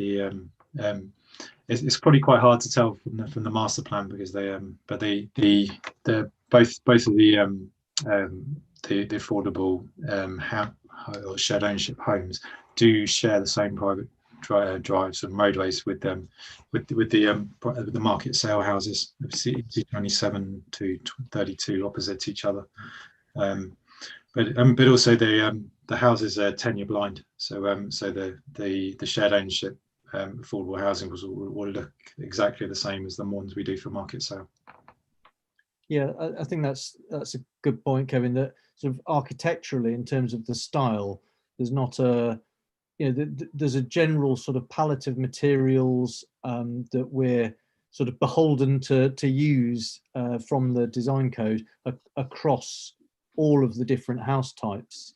it's probably quite hard to tell from the master plan, because both of the affordable or shared ownership homes do share the same private drives and roadways with the market sale houses of C27 to 32 opposite each other. But also the houses are tenure blind, so the shared ownership affordable housing will look exactly the same as the ones we do for market sale. Yeah, I think that's a good point, Kevin, that sort of architecturally, in terms of the style, there's not a, there's a general sort of palette of materials that we're sort of beholden to use from the design code across all of the different house types.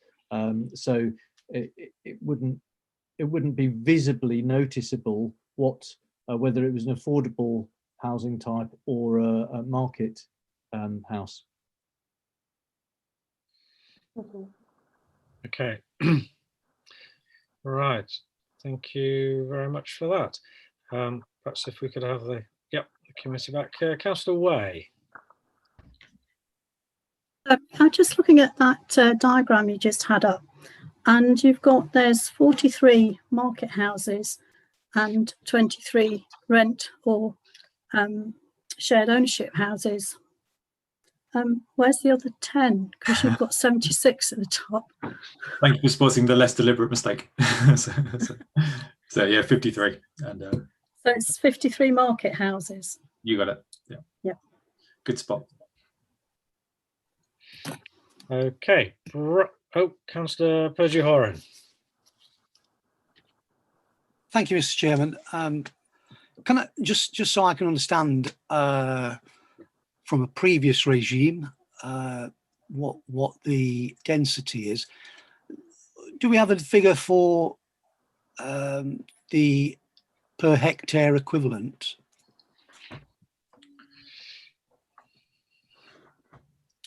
So it wouldn't be visibly noticeable whether it was an affordable housing type or a market house. Okay. Right. Thank you very much for that. Perhaps if we could have the committee back. Councillor Way. I'm just looking at that diagram you just had up, and there's 43 market houses and 23 rent or shared ownership houses. Where's the other 10? Because you've got 76 at the top. Thank you for spotting the less deliberate mistake. so yeah, 53. And so it's 53 market houses. You got it. Yeah. Yeah. Good spot. Okay. Oh, Councillor Purdy-Horan. Thank you, Mr. Chairman. Can I just so I can understand from a previous regime what the density is? Do we have a figure for the per hectare equivalent?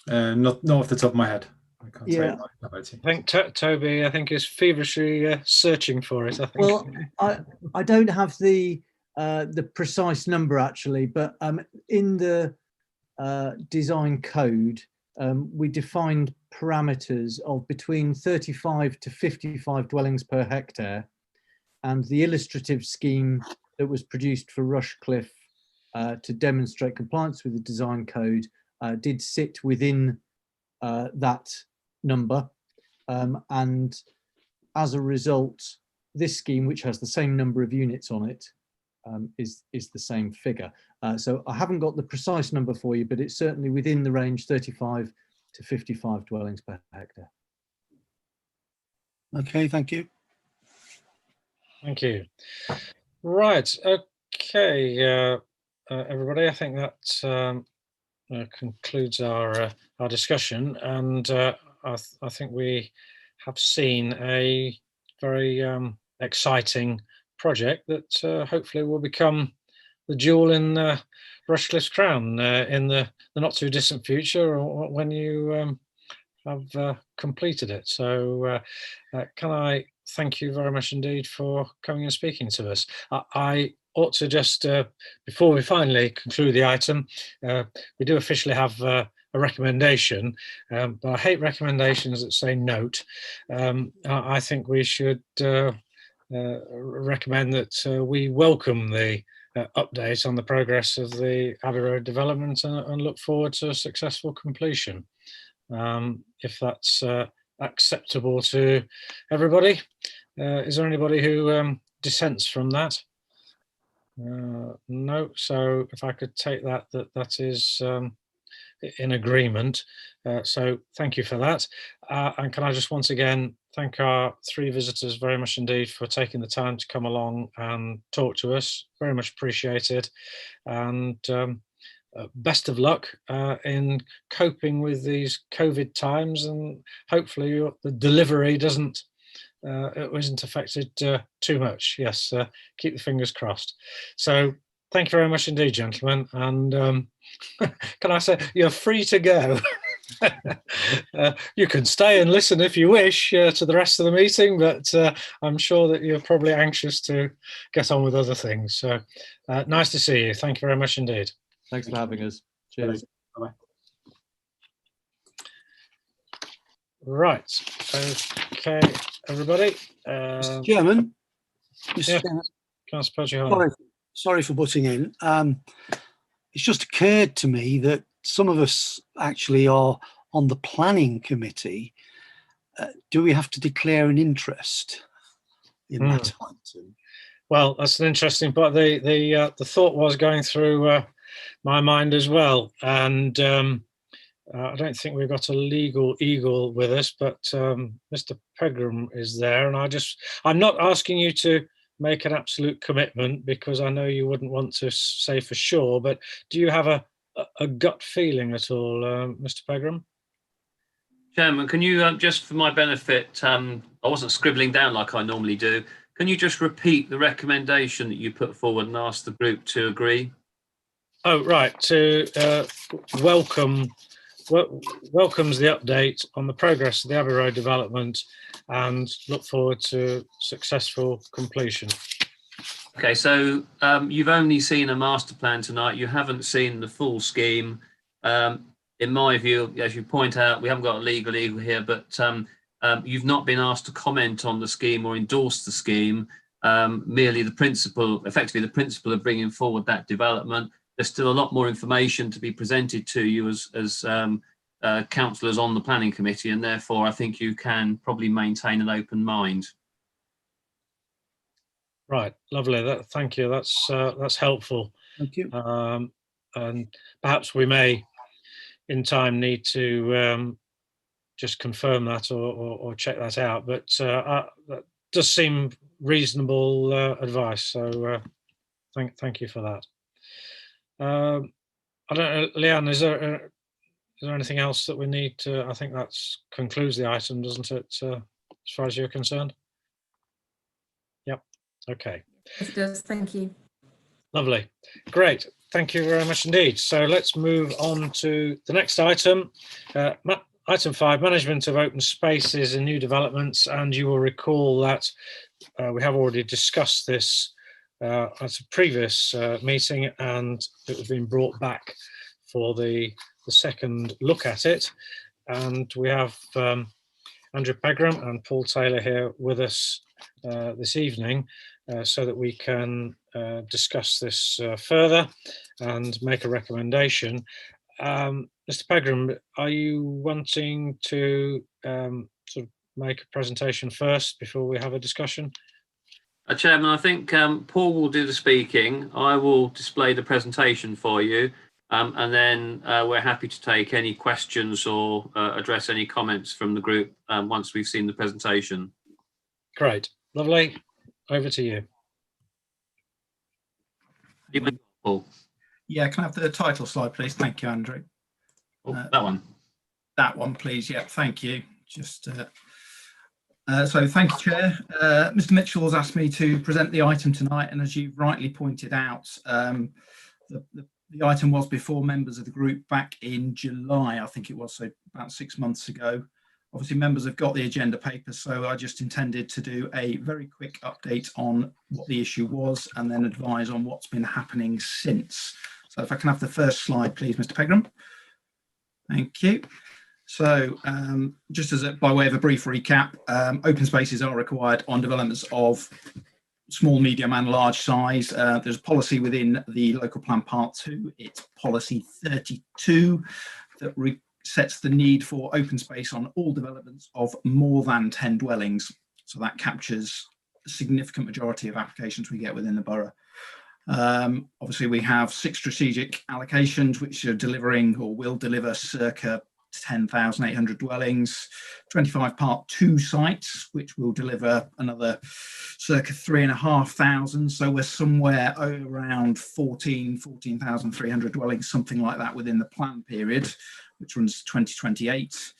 Not off the top of my head. I can't say that. I think Toby, is feverishly searching for it. I think. Well, I don't have the precise number actually, but in the design code, we defined parameters of between 35 to 55 dwellings per hectare, and the illustrative scheme that was produced for Rushcliffe to demonstrate compliance with the design code did sit within that number, and as a result, this scheme, which has the same number of units on it, is the same figure. So I haven't got the precise number for you, but it's certainly within the range 35 to 55 dwellings per hectare. Okay, thank you. Thank you. Right. Okay, everybody. I think that concludes our discussion, and I think we have seen a very exciting project that hopefully will become the jewel in Rushcliffe's crown in the not too distant future, or when you have completed it. So can I thank you very much indeed for coming and speaking to us. I ought to just, before we finally conclude the item, we do officially have a recommendation, but I hate recommendations that say note. I think we should recommend that we welcome the update on the progress of the Abbey Road development and look forward to a successful completion. If that's acceptable to everybody. Is there anybody who dissents from that? No. So if I could take that is in agreement. So thank you for that. And can I just once again thank our three visitors very much indeed for taking the time to come along and talk to us. Very much appreciated. And best of luck in coping with these COVID times, and hopefully the delivery it wasn't affected too much. Yes, keep the fingers crossed. So thank you very much indeed, gentlemen. And can I say, you're free to go. You can stay and listen if you wish to the rest of the meeting, but I'm sure that you're probably anxious to get on with other things. So nice to see you. Thank you very much indeed. Thanks for having us. Cheers. Bye. Right. Okay, everybody. Mr. Chairman. Mr. Yeah. Chairman, Councillor Purdy-Horn. sorry for butting in. It's just occurred to me that some of us actually are on the planning committee. Do we have to declare an interest in that item? Well, that's an interesting part. The thought was going through my mind as well, and I don't think we've got a legal eagle with us, but Mr. Pegram is there, and I'm not asking you to make an absolute commitment because I know you wouldn't want to say for sure, but do you have a gut feeling at all, Mr. Pegram? Chairman, can you, just for my benefit, I wasn't scribbling down like I normally do, can you just repeat the recommendation that you put forward and ask the group to agree? Oh, right, to welcomes the update on the progress of the Abbey Road development and look forward to successful completion. Okay, so you've only seen a master plan tonight. You haven't seen the full scheme. In my view, as you point out, we haven't got a legal eagle here, but you've not been asked to comment on the scheme or endorse the scheme. Merely effectively the principle of bringing forward that development. There's still a lot more information to be presented to you as councillors on the planning committee, and therefore I think you can probably maintain an open mind. Right, lovely. Thank you. That's helpful. Thank you. And perhaps we may, in time, need to just confirm that or check that out. But that does seem reasonable advice. So thank you for that. I don't know, Leanne, is there anything else that we need to? I think that concludes the item, doesn't it? As far as you're concerned. Yep. Okay. Yes, it does. Thank you. Lovely. Great. Thank you very much indeed. So let's move on to the next item. Item 5, management of open spaces and new developments. And you will recall that we have already discussed this at a previous meeting, and it has been brought back for the second look at it. And we have Andrew Pegram and Paul Taylor here with us this evening so that we can discuss this further and make a recommendation. Mr. Pegram, are you wanting to sort of make a presentation first before we have a discussion? Chairman, I think Paul will do the speaking. I will display the presentation for you, and then we're happy to take any questions or address any comments from the group once we've seen the presentation. Great. Lovely. Over to you. Paul. Yeah, can I have the title slide, please? Thank you, Andrew. That one. That one, please. Yeah, thank you. Just so thank you, Chair. Mr. Mitchell has asked me to present the item tonight, and as you've rightly pointed out, the item was before members of the group back in July, I think it was, so about 6 months ago. Obviously, members have got the agenda paper, so I just intended to do a very quick update on what the issue was and then advise on what's been happening since. So if I can have the first slide, please, Mr. Pegram. Thank you. So just as by way of a brief recap, open spaces are required on developments of small, medium and large size. There's a policy within the local plan part 2. It's policy 32 that sets the need for open space on all developments of more than 10 dwellings. So that captures a significant majority of applications we get within the borough. Obviously, we have 6 strategic allocations which are delivering or will deliver circa 10,800 dwellings, 25 part 2 sites which will deliver another circa 3,500. So we're somewhere around 14,300 dwellings, something like that, within the plan period, which runs to 2028,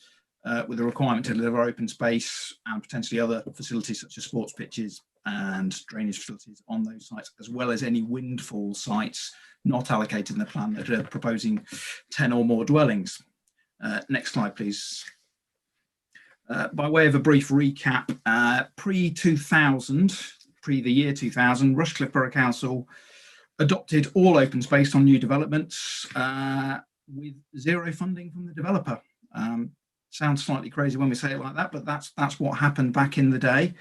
with a requirement to deliver open space and potentially other facilities such as sports pitches and drainage facilities on those sites, as well as any windfall sites not allocated in the plan that are proposing 10 or more dwellings. Next slide, please. By way of a brief recap, pre-2000, pre the year 2000, Rushcliffe Borough Council adopted all open space on new developments with 0 funding from the developer. Sounds slightly crazy when we say it like that, but that's what happened back in the day.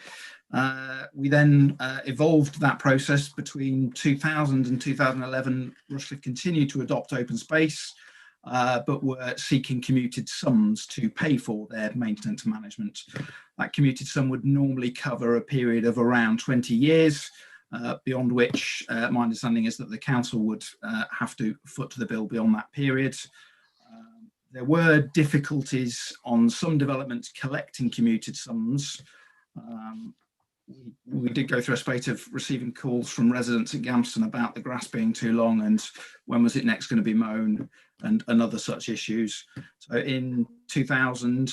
We then evolved that process between 2000 and 2011. Rushcliffe continued to adopt open space, but were seeking commuted sums to pay for their maintenance management. That commuted sum would normally cover a period of around 20 years, beyond which my understanding is that the council would have to foot the bill beyond that period. There were difficulties on some developments collecting commuted sums. We did go through a spate of receiving calls from residents at Gamston about the grass being too long and when was it next going to be mown and other such issues. So in 2000,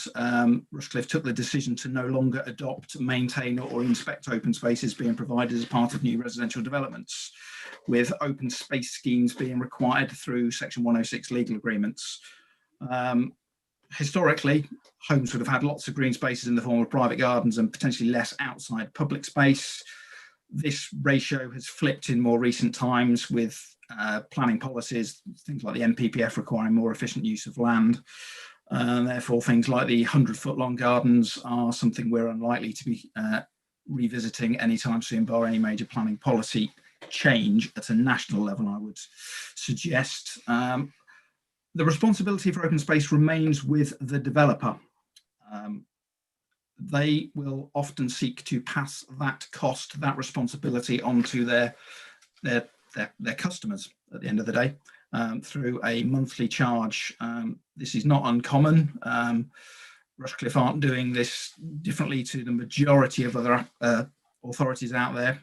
Rushcliffe took the decision to no longer adopt, maintain or inspect open spaces being provided as part of new residential developments, with open space schemes being required through Section 106 legal agreements. Historically, homes would have had lots of green spaces in the form of private gardens and potentially less outside public space. This ratio has flipped in more recent times with planning policies, things like the NPPF requiring more efficient use of land. And therefore, things like the 100-foot long gardens are something we're unlikely to be revisiting anytime soon, bar any major planning policy change at a national level, I would suggest. The responsibility for open space remains with the developer. They will often seek to pass that cost, that responsibility onto their customers at the end of the day through a monthly charge. This is not uncommon. Rushcliffe aren't doing this differently to the majority of other authorities out there.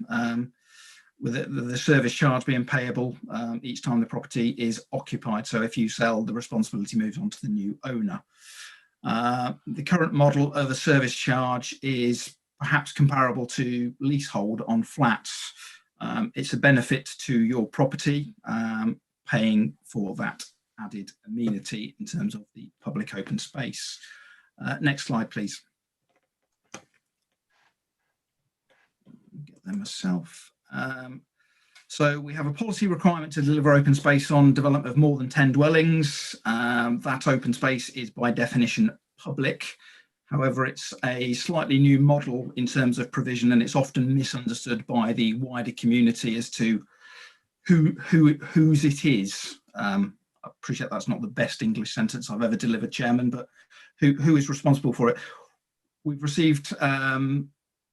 With the service charge being payable each time the property is occupied. So if you sell, the responsibility moves on to the new owner. The current model of a service charge is perhaps comparable to leasehold on flats. It's a benefit to your property, paying for that added amenity in terms of the public open space. Next slide, please. Get them myself. So we have a policy requirement to deliver open space on development of more than 10 dwellings. That open space is by definition public. However, it's a slightly new model in terms of provision, and it's often misunderstood by the wider community as to whose it is. I appreciate that's not the best English sentence I've ever delivered, Chairman, but who is responsible for it? We've received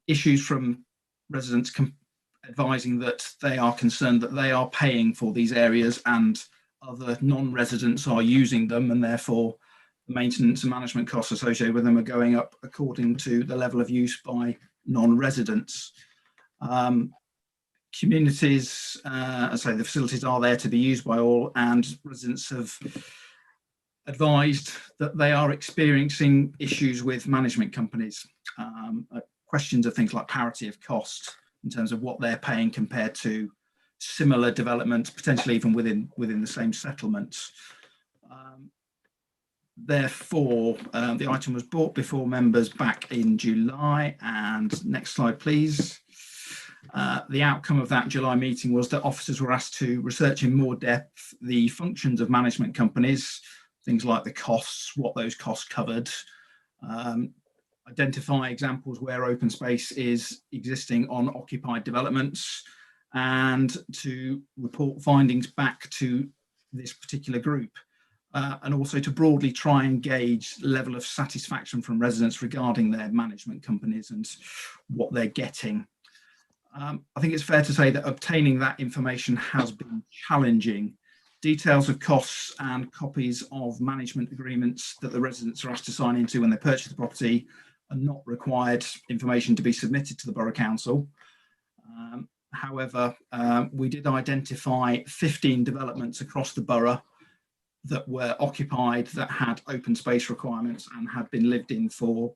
issues from residents advising that they are concerned that they are paying for these areas and other non-residents are using them, and therefore the maintenance and management costs associated with them are going up according to the level of use by non-residents. Communities, I say the facilities are there to be used by all, and residents have advised that they are experiencing issues with management companies. Questions of things like parity of cost in terms of what they're paying compared to similar developments, potentially even within the same settlements. Therefore, the item was brought before members back in July, and next slide, please. The outcome of that July meeting was that officers were asked to research in more depth the functions of management companies, things like the costs, what those costs covered, identify examples where open space is existing on occupied developments, and to report findings back to this particular group, and also to broadly try and gauge level of satisfaction from residents regarding their management companies and what they're getting. I think it's fair to say that obtaining that information has been challenging. Details of costs and copies of management agreements that the residents are asked to sign into when they purchase the property are not required information to be submitted to the Borough Council. However, we did identify 15 developments across the borough that were occupied, that had open space requirements and had been lived in for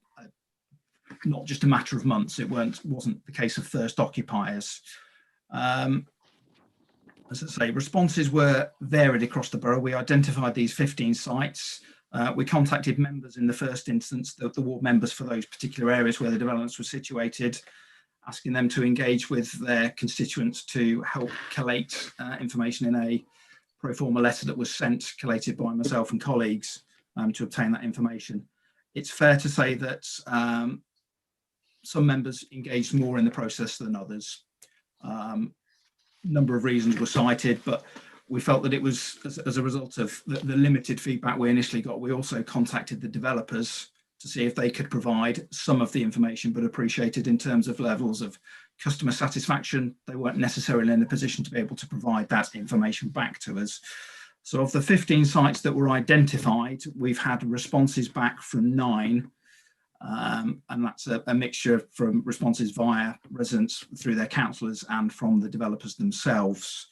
not just a matter of months. It wasn't the case of first occupiers. As I say, responses were varied across the borough. We identified these 15 sites. We contacted members in the first instance, the ward members for those particular areas where the developments were situated, asking them to engage with their constituents to help collate information in a pro forma letter that was sent, collated by myself and colleagues to obtain that information. It's fair to say that some members engaged more in the process than others. Number of reasons were cited, but we felt that it was as a result of the limited feedback we initially got. We also contacted the developers to see if they could provide some of the information, but appreciated in terms of levels of customer satisfaction, they weren't necessarily in a position to be able to provide that information back to us. So of the 15 sites that were identified, we've had responses back from 9, and that's a mixture from responses via residents through their councillors and from the developers themselves.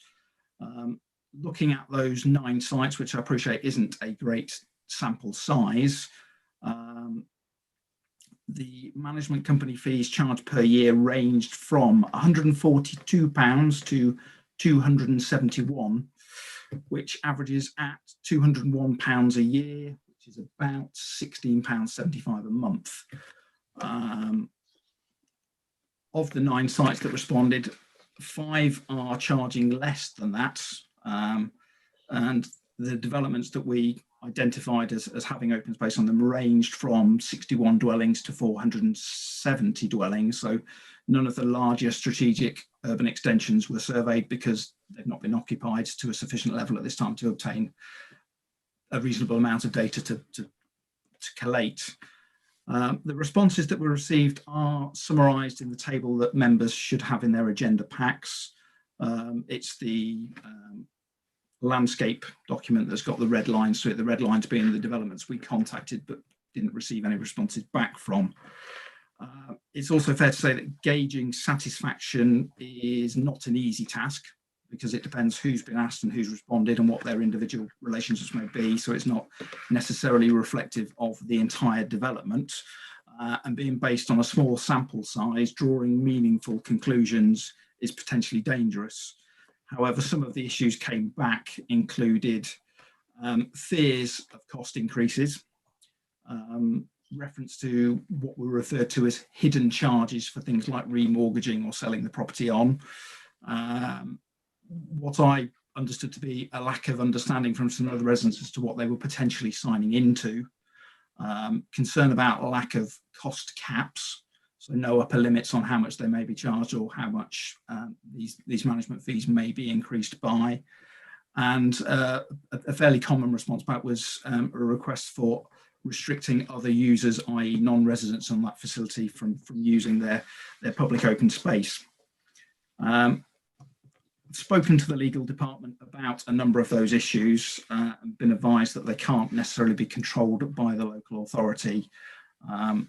Looking at those 9 sites, which I appreciate isn't a great sample size, the management company fees charged per year ranged from £142 to £271, which averages at £201 a year, which is about £16.75 a month. Of the 9 sites that responded, 5 are charging less than that, and the developments that we identified as having open space on them ranged from 61 dwellings to 470 dwellings. So none of the larger strategic urban extensions were surveyed because they've not been occupied to a sufficient level at this time to obtain a reasonable amount of data to collate. The responses that were received are summarised in the table that members should have in their agenda packs. It's the landscape document that's got the red lines through it, the red lines being the developments we contacted but didn't receive any responses back from. It's also fair to say that gauging satisfaction is not an easy task because it depends who's been asked and who's responded and what their individual relationships may be, so it's not necessarily reflective of the entire development, and being based on a small sample size, drawing meaningful conclusions is potentially dangerous. However, some of the issues came back included fears of cost increases, reference to what were referred to as hidden charges for things like remortgaging or selling the property on. What I understood to be a lack of understanding from some of the residents as to what they were potentially signing into. Concern about a lack of cost caps, so no upper limits on how much they may be charged or how much these management fees may be increased by. And a fairly common response back was a request for restricting other users, i.e. non-residents on that facility from using their public open space. I've spoken to the legal department about a number of those issues and been advised that they can't necessarily be controlled by the local authority. But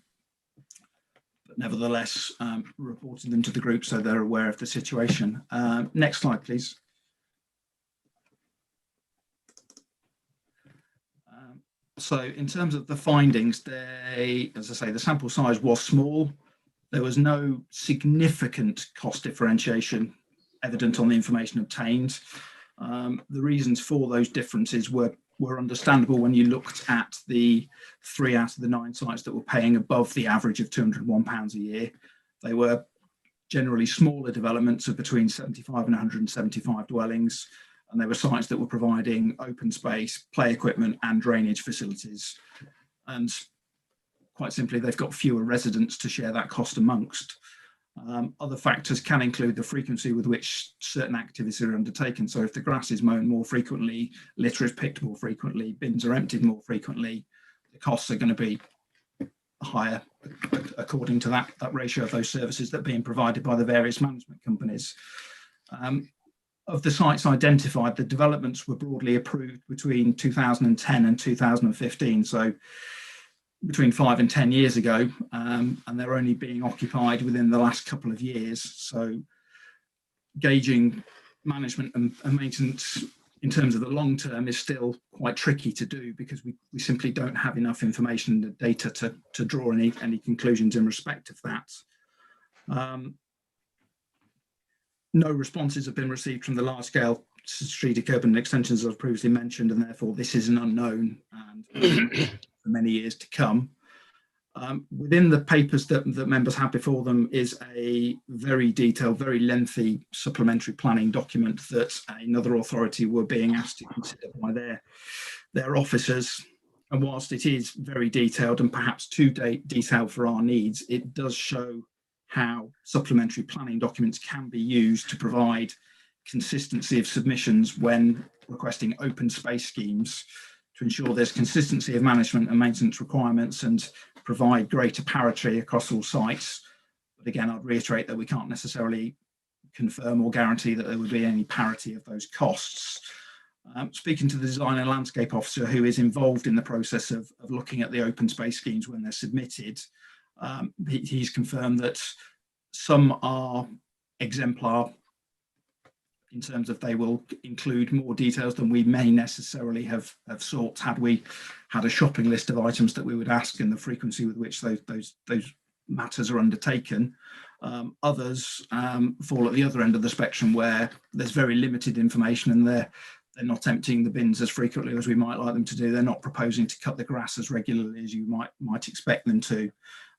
nevertheless, reporting them to the group so they're aware of the situation. Next slide, please. So in terms of the findings, as I say, the sample size was small. There was no significant cost differentiation evident on the information obtained. The reasons for those differences were understandable when you looked at the 3 out of the 9 sites that were paying above the average of £201 a year. They were generally smaller developments of between 75 and 175 dwellings, and they were sites that were providing open space, play equipment and drainage facilities. And quite simply, they've got fewer residents to share that cost amongst. Other factors can include the frequency with which certain activities are undertaken. So if the grass is mown more frequently, litter is picked more frequently, bins are emptied more frequently, the costs are going to be higher according to that ratio of those services that are being provided by the various management companies. Of the sites identified, the developments were broadly approved between 2010 and 2015. So between 5 and 10 years ago, and they're only being occupied within the last couple of years. So gauging management and maintenance in terms of the long term is still quite tricky to do because we simply don't have enough information and data to draw any conclusions in respect of that. No responses have been received from the large scale strategic urban extensions as previously mentioned, and therefore this is an unknown and for many years to come. Within the papers that members have before them is a very detailed, very lengthy supplementary planning document that another authority were being asked to consider by their officers. And whilst it is very detailed and perhaps too detailed for our needs, it does show how supplementary planning documents can be used to provide consistency of submissions when requesting open space schemes, to ensure there's consistency of management and maintenance requirements and provide greater parity across all sites. But again, I'd reiterate that we can't necessarily confirm or guarantee that there would be any parity of those costs. Speaking to the design and landscape officer who is involved in the process of looking at the open space schemes when they're submitted, he's confirmed that some are exemplar in terms of they will include more details than we may necessarily have sought had we had a shopping list of items that we would ask and the frequency with which those matters are undertaken. Others fall at the other end of the spectrum where there's very limited information and they're not emptying the bins as frequently as we might like them to do. They're not proposing to cut the grass as regularly as you might expect them to.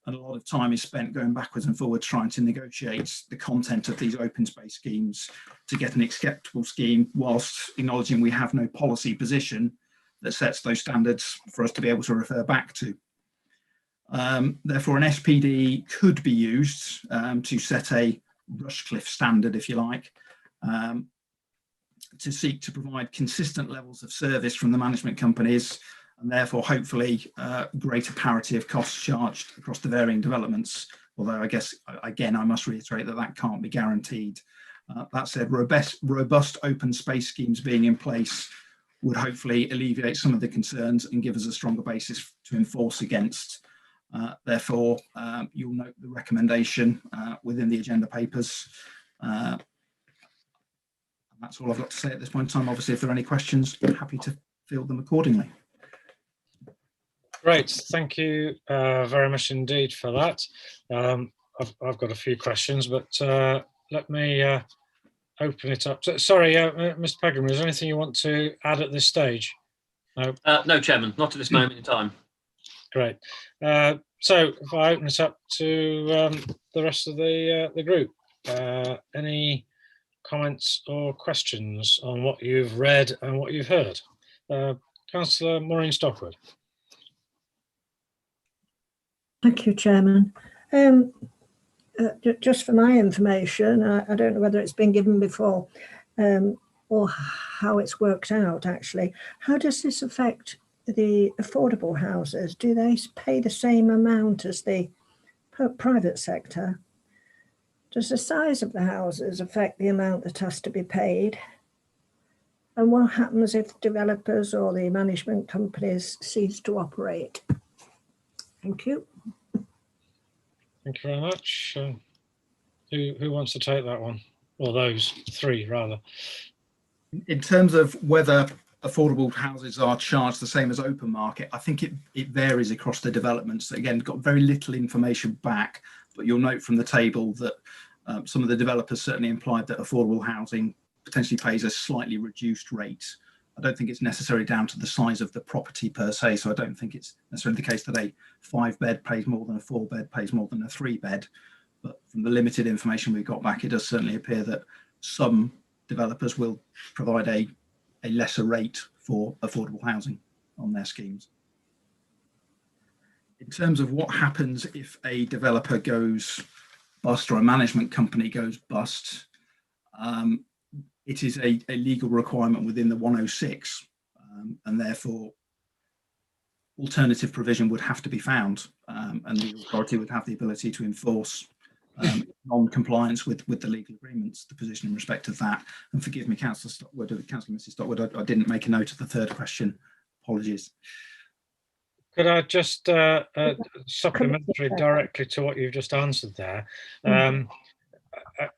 And a lot of time is spent going backwards and forwards trying to negotiate the content of these open space schemes to get an acceptable scheme, whilst acknowledging we have no policy position that sets those standards for us to be able to refer back to. Therefore, an SPD could be used to set a Rushcliffe standard, if you like, to seek to provide consistent levels of service from the management companies, and therefore hopefully greater parity of costs charged across the varying developments. Although I guess, again, I must reiterate that that can't be guaranteed. That said, robust open space schemes being in place would hopefully alleviate some of the concerns and give us a stronger basis to enforce against. Therefore, you'll note the recommendation within the agenda papers. That's all I've got to say at this point in time. Obviously, if there are any questions, I'm happy to field them accordingly. Great, thank you very much indeed for that. I've got a few questions, but let me open it up. Sorry, Mr. Pegram, is there anything you want to add at this stage? No, no, Chairman, not at this moment in time. Great. So if I open it up to the rest of the group, any comments or questions on what you've read and what you've heard? Councillor Maureen Stockwood. Thank you, Chairman. Just for my information, I don't know whether it's been given before or how it's worked out actually. How does this affect the affordable houses? Do they pay the same amount as the private sector? Does the size of the houses affect the amount that has to be paid? And what happens if developers or the management companies cease to operate? Thank you. Thank you very much. Who wants to take that one? Or those three, rather. In terms of whether affordable houses are charged the same as open market, I think it varies across the developments. Again, got very little information back, but you'll note from the table that some of the developers certainly implied that affordable housing potentially pays a slightly reduced rate. I don't think it's necessarily down to the size of the property per se, so I don't think it's necessarily the case that a 5-bed pays more than a 4-bed pays more than a 3-bed. But from the limited information we got back, it does certainly appear that some developers will provide a lesser rate for affordable housing on their schemes. In terms of what happens if a developer goes bust or a management company goes bust, it is a legal requirement within the 106, and therefore alternative provision would have to be found, and the authority would have the ability to enforce non-compliance with the legal agreements, the position in respect of that. And forgive me, Councillor Stockwood, Councillor Mrs. Stockwood, I didn't make a note of the third question. Apologies. Could I just supplementary directly to what you've just answered there?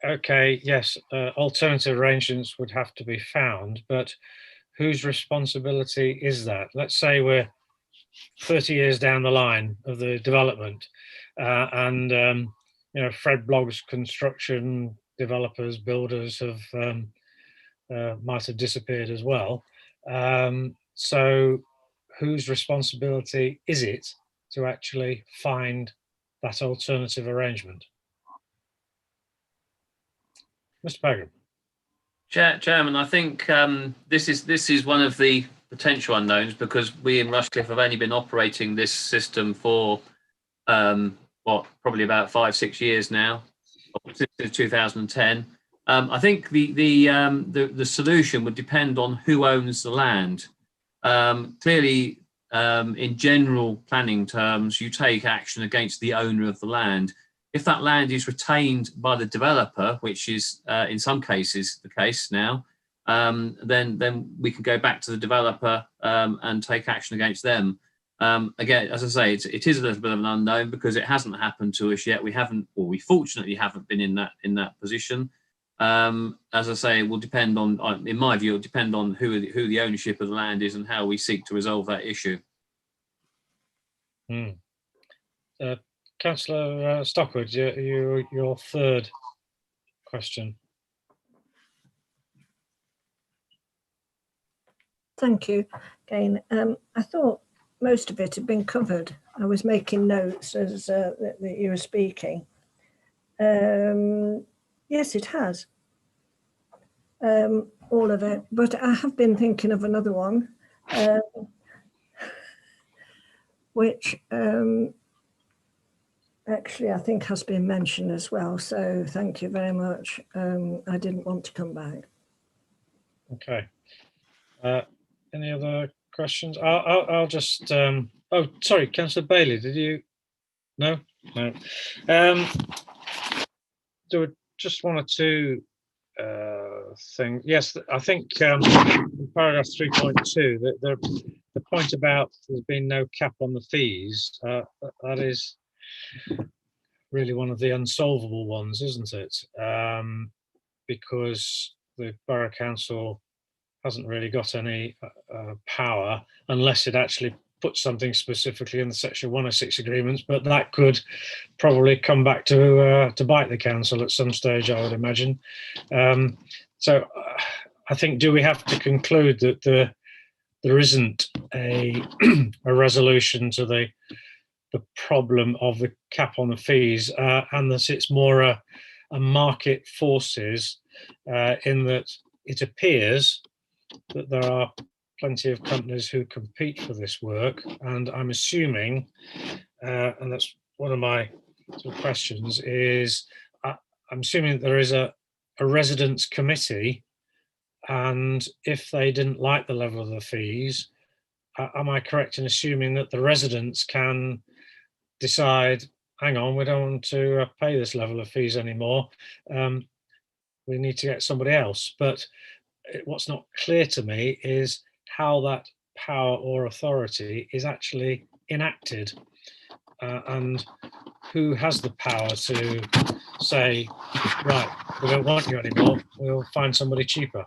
Okay, yes, alternative arrangements would have to be found, but whose responsibility is that? Let's say we're 30 years down the line of the development, and you know, Fred Blogg's construction developers, builders have might have disappeared as well. So whose responsibility is it to actually find that alternative arrangement? Mr. Pegram. Chairman, I think this is one of the potential unknowns, because we in Rushcliffe have only been operating this system for probably about 5-6 years now, since 2010. I think the solution would depend on who owns the land. Clearly, in general planning terms, you take action against the owner of the land. If that land is retained by the developer, which is in some cases the case now, then we can go back to the developer and take action against them. Again, as I say, it is a little bit of an unknown because it hasn't happened to us yet. We haven't, or we fortunately haven't been in that position. As I say, it will depend on, in my view, it will depend on who the ownership of the land is and how we seek to resolve that issue. Councillor Stockwood, your third question. Thank you again. I thought most of it had been covered. I was making notes as that you were speaking. Yes, it has. All of it, but I have been thinking of another one, which actually I think has been mentioned as well. So thank you very much. I didn't want to come back. Okay. Any other questions? I'll just. Oh, sorry, Councillor Bailey. Did you? No. There were just one or two things. Yes, I think in paragraph 3.2 that the point about there's been no cap on the fees, that is really one of the unsolvable ones, isn't it? Because the Borough Council hasn't really got any power unless it actually puts something specifically in the Section 106 agreements, but that could probably come back to bite the council at some stage, I would imagine. So I think, do we have to conclude that there isn't a resolution to the problem of the cap on the fees, and that it's more a market forces, in that it appears that there are plenty of companies who compete for this work, and I'm assuming, and that's one of my sort of questions, is I'm assuming that there is a residents committee, and if they didn't like the level of the fees, am I correct in assuming that the residents can decide, hang on, we don't want to pay this level of fees anymore, we need to get somebody else? But what's not clear to me is how that power or authority is actually enacted, and who has the power to say, right, we don't want you anymore, we'll find somebody cheaper.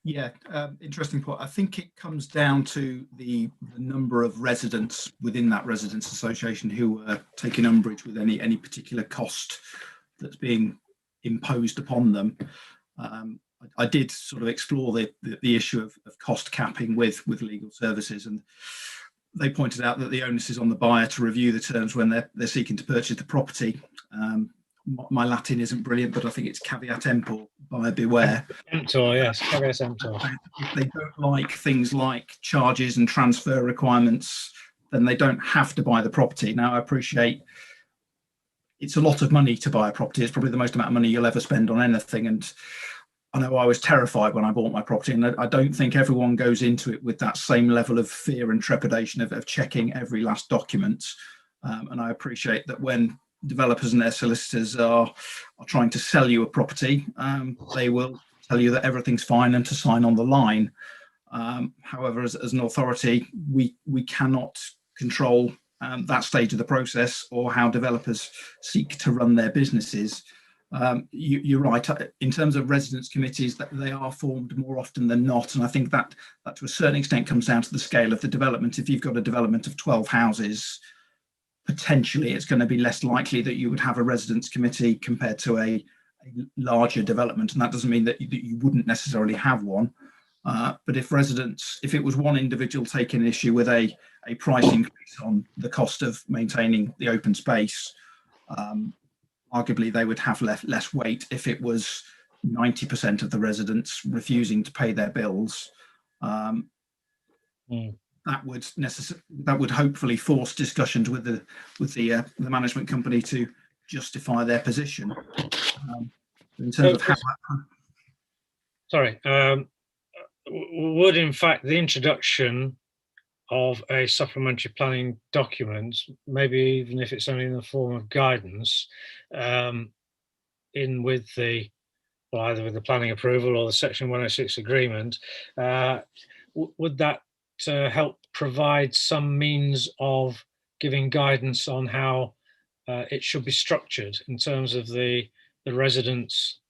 Yeah, interesting point. I think it comes down to the number of residents within that residents association who are taking umbrage with any particular cost that's being imposed upon them. I did sort of explore the issue of cost capping with legal services, and they pointed out that the onus is on the buyer to review the terms when they're seeking to purchase the property. My Latin isn't brilliant, but I think it's caveat emptor, buyer beware. Emptor, yes, caveat emptor. If they don't like things like charges and transfer requirements, then they don't have to buy the property. Now, I appreciate it's a lot of money to buy a property. It's probably the most amount of money you'll ever spend on anything. And I know I was terrified when I bought my property, and I don't think everyone goes into it with that same level of fear and trepidation of checking every last document. And I appreciate that when developers and their solicitors are trying to sell you a property, they will tell you that everything's fine and to sign on the line. However, as an authority, we cannot control that stage of the process or how developers seek to run their businesses. You're right, in terms of residents committees, that they are formed more often than not, and I think that to a certain extent comes down to the scale of the development. If you've got a development of 12 houses, potentially it's going to be less likely that you would have a residents committee compared to a larger development, and that doesn't mean that you wouldn't necessarily have one. But if it was one individual taking issue with a price increase on the cost of maintaining the open space, arguably they would have less weight. If it was 90% of the residents refusing to pay their bills, that would hopefully force discussions with the management company to justify their position. In terms of how sorry, would in fact the introduction of a supplementary planning document, maybe even if it's only in the form of guidance, in with the, well, either with the planning approval or the Section 106 agreement, would that help provide some means of giving guidance on how it should be structured in terms of the residents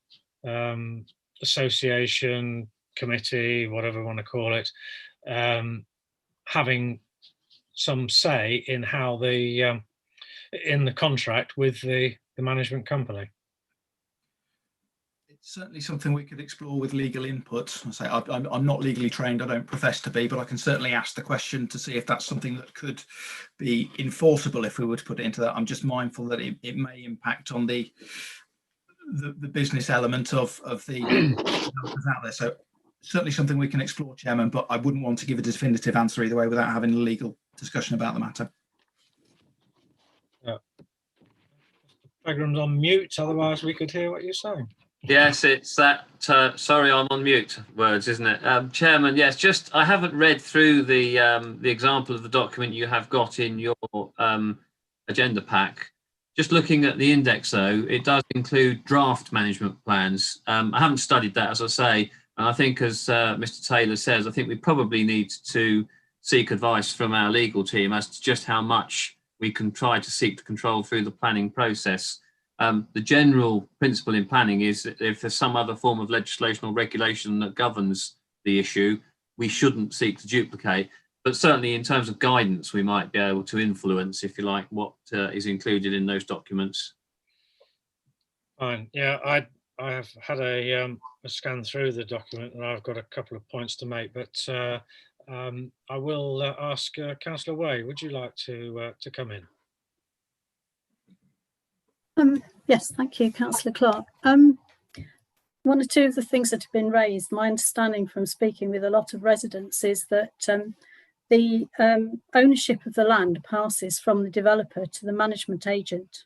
association, committee, whatever you want to call it, having some say in how the in the contract with the management company? It's certainly something we could explore with legal input. I say I'm not legally trained, I don't profess to be, but I can certainly ask the question to see if that's something that could be enforceable if we were to put it into that. I'm just mindful that it may impact on the business element of the developers out there. So certainly something we can explore, Chairman, but I wouldn't want to give a definitive answer either way without having a legal discussion about the matter. Program's on mute, otherwise we could hear what you're saying. Yes, it's that, sorry, I'm on mute words, isn't it? Chairman, yes, just, I haven't read through the example of the document you have got in your agenda pack. Just looking at the index though, it does include draft management plans. I haven't studied that, as I say, and I think as Mr. Taylor says, I think we probably need to seek advice from our legal team as to just how much we can try to seek to control through the planning process. The general principle in planning is that if there's some other form of legislation or regulation that governs the issue, we shouldn't seek to duplicate. But certainly in terms of guidance, we might be able to influence, if you like, what is included in those documents. Fine. Yeah, I have had a scan through the document and I've got a couple of points to make, but I will ask Councillor Way, would you like to come in? Yes, thank you, Councillor Clark. One or two of the things that have been raised, my understanding from speaking with a lot of residents is that the ownership of the land passes from the developer to the management agent,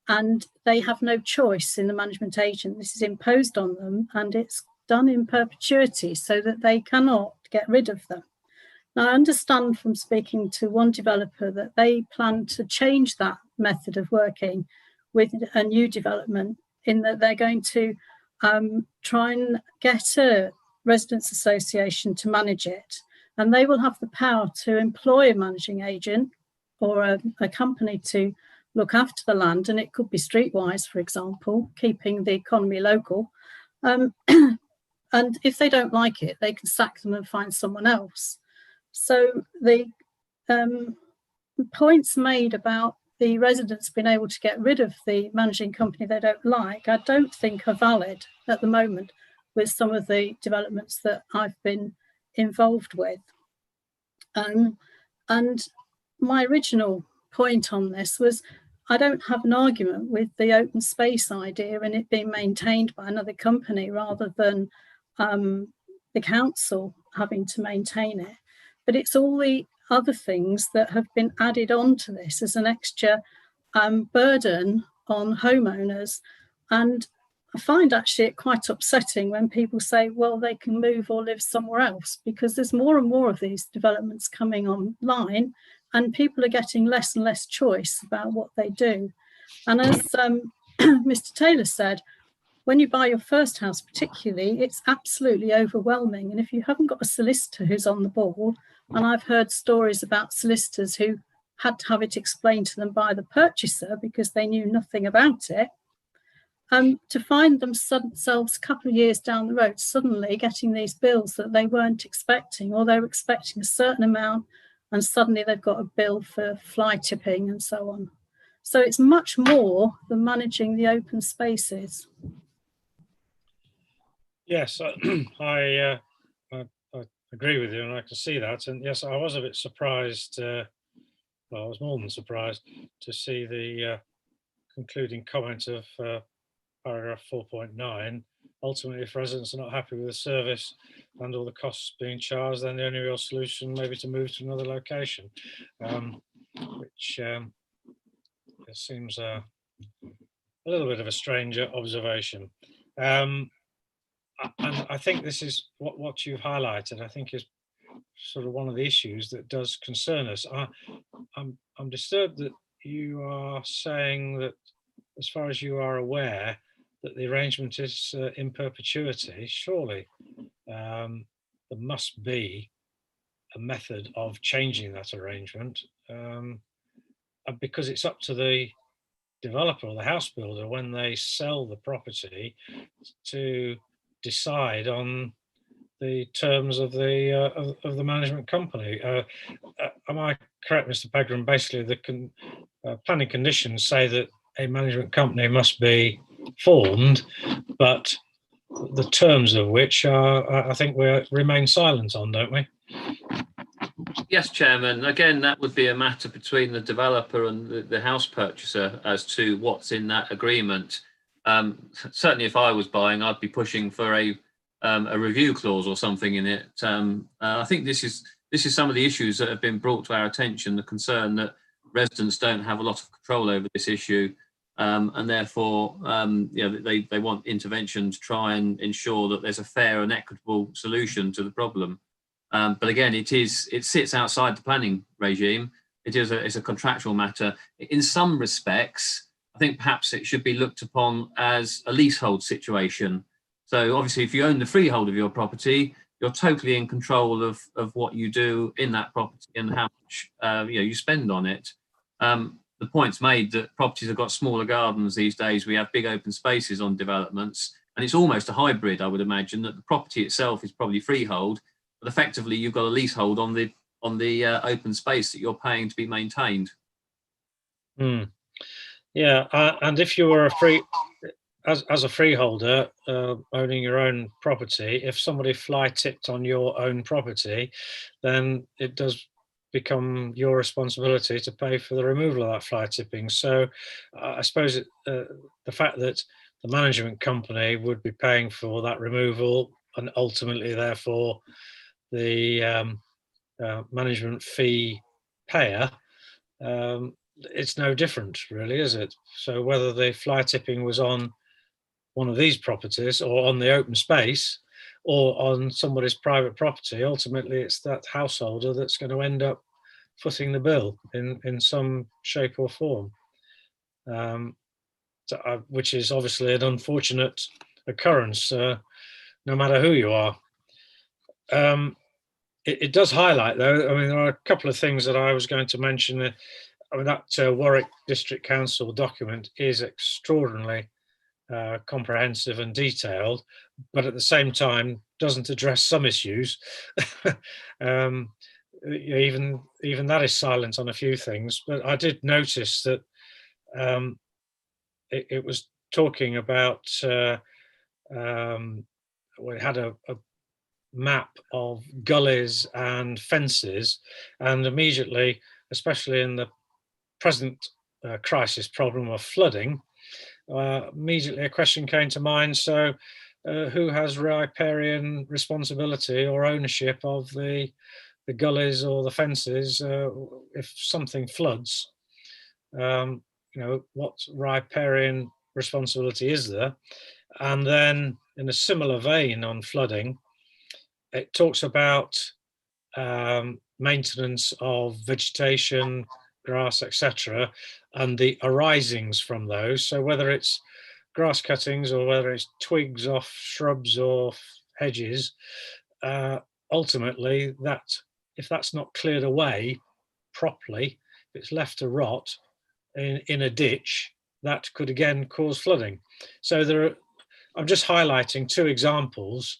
and they have no choice in the management agent. This is imposed on them and it's done in perpetuity so that they cannot get rid of them. Now, I understand from speaking to one developer that they plan to change that method of working with a new development, in that they're going to try and get a residents association to manage it, and they will have the power to employ a managing agent or a company to look after the land, and it could be streetwise, for example, keeping the economy local. And if they don't like it, they can sack them and find someone else. So the points made about the residents being able to get rid of the managing company they don't like, I don't think are valid at the moment with some of the developments that I've been involved with. And my original point on this was, I don't have an argument with the open space idea and it being maintained by another company rather than the council having to maintain it. But it's all the other things that have been added on to this as an extra burden on homeowners. And I find actually it quite upsetting when people say, well, they can move or live somewhere else, because there's more and more of these developments coming online and people are getting less and less choice about what they do. And as Mr. Taylor said, when you buy your first house particularly, it's absolutely overwhelming. And if you haven't got a solicitor who's on the ball, and I've heard stories about solicitors who had to have it explained to them by the purchaser because they knew nothing about it, to find themselves a couple of years down the road suddenly getting these bills that they weren't expecting, or they were expecting a certain amount and suddenly they've got a bill for fly tipping and so on. So it's much more than managing the open spaces. Yes, I agree with you, and I can see that. And yes, I was a bit surprised. Well, I was more than surprised to see the concluding comment of paragraph 4.9. Ultimately, if residents are not happy with the service and all the costs being charged, then the only real solution may be to move to another location, which seems a little bit of a strange observation. And I think this is what you've highlighted, I think, is sort of one of the issues that does concern us. I'm disturbed that you are saying that, as far as you are aware, that the arrangement is in perpetuity. Surely there must be a method of changing that arrangement, because it's up to the developer or the house builder, when they sell the property, to decide on the terms of the management company. Am I correct, Mr. Pegram? Basically, the planning conditions say that a management company must be formed, but the terms of which I think we remain silent on, don't we? Yes, Chairman. Again, that would be a matter between the developer and the house purchaser as to what's in that agreement. Certainly, if I was buying, I'd be pushing for a review clause or something in it. I think this is some of the issues that have been brought to our attention. The concern that residents don't have a lot of control over this issue, and therefore, they want intervention to try and ensure that there's a fair and equitable solution to the problem. But again, it sits outside the planning regime. It's a contractual matter. In some respects, I think perhaps it should be looked upon as a leasehold situation. So obviously, if you own the freehold of your property, you're totally in control of what you do in that property and how much you spend on it. The point's made that properties have got smaller gardens these days. We have big open spaces on developments, and it's almost a hybrid, I would imagine, that the property itself is probably freehold, but effectively you've got a leasehold on the open space that you're paying to be maintained. Yeah, and if you were as a freeholder owning your own property, if somebody fly tipped on your own property, then it does become your responsibility to pay for the removal of that fly tipping. So I suppose the fact that the management company would be paying for that removal, and ultimately therefore the management fee payer, it's no different really, is it? So whether the fly tipping was on one of these properties or on the open space or on somebody's private property, ultimately it's that householder that's going to end up footing the bill in some shape or form, which is obviously an unfortunate occurrence, no matter who you are. It does highlight, though, I mean, there are a couple of things that I was going to mention. I mean, that Warwick District Council document is extraordinarily comprehensive and detailed, but at the same time doesn't address some issues. Even that is silent on a few things. But I did notice that it was talking about we had a map of gullies and fences, and immediately, especially in the present crisis problem of flooding, immediately a question came to mind. So who has riparian responsibility or ownership of the gullies or the fences if something floods? What riparian responsibility is there? And then in a similar vein on flooding, it talks about maintenance of vegetation, grass, etc., and the arisings from those. So whether it's grass cuttings or whether it's twigs off shrubs or hedges, ultimately that, if that's not cleared away properly, if it's left to rot in a ditch, that could again cause flooding. So I'm just highlighting two examples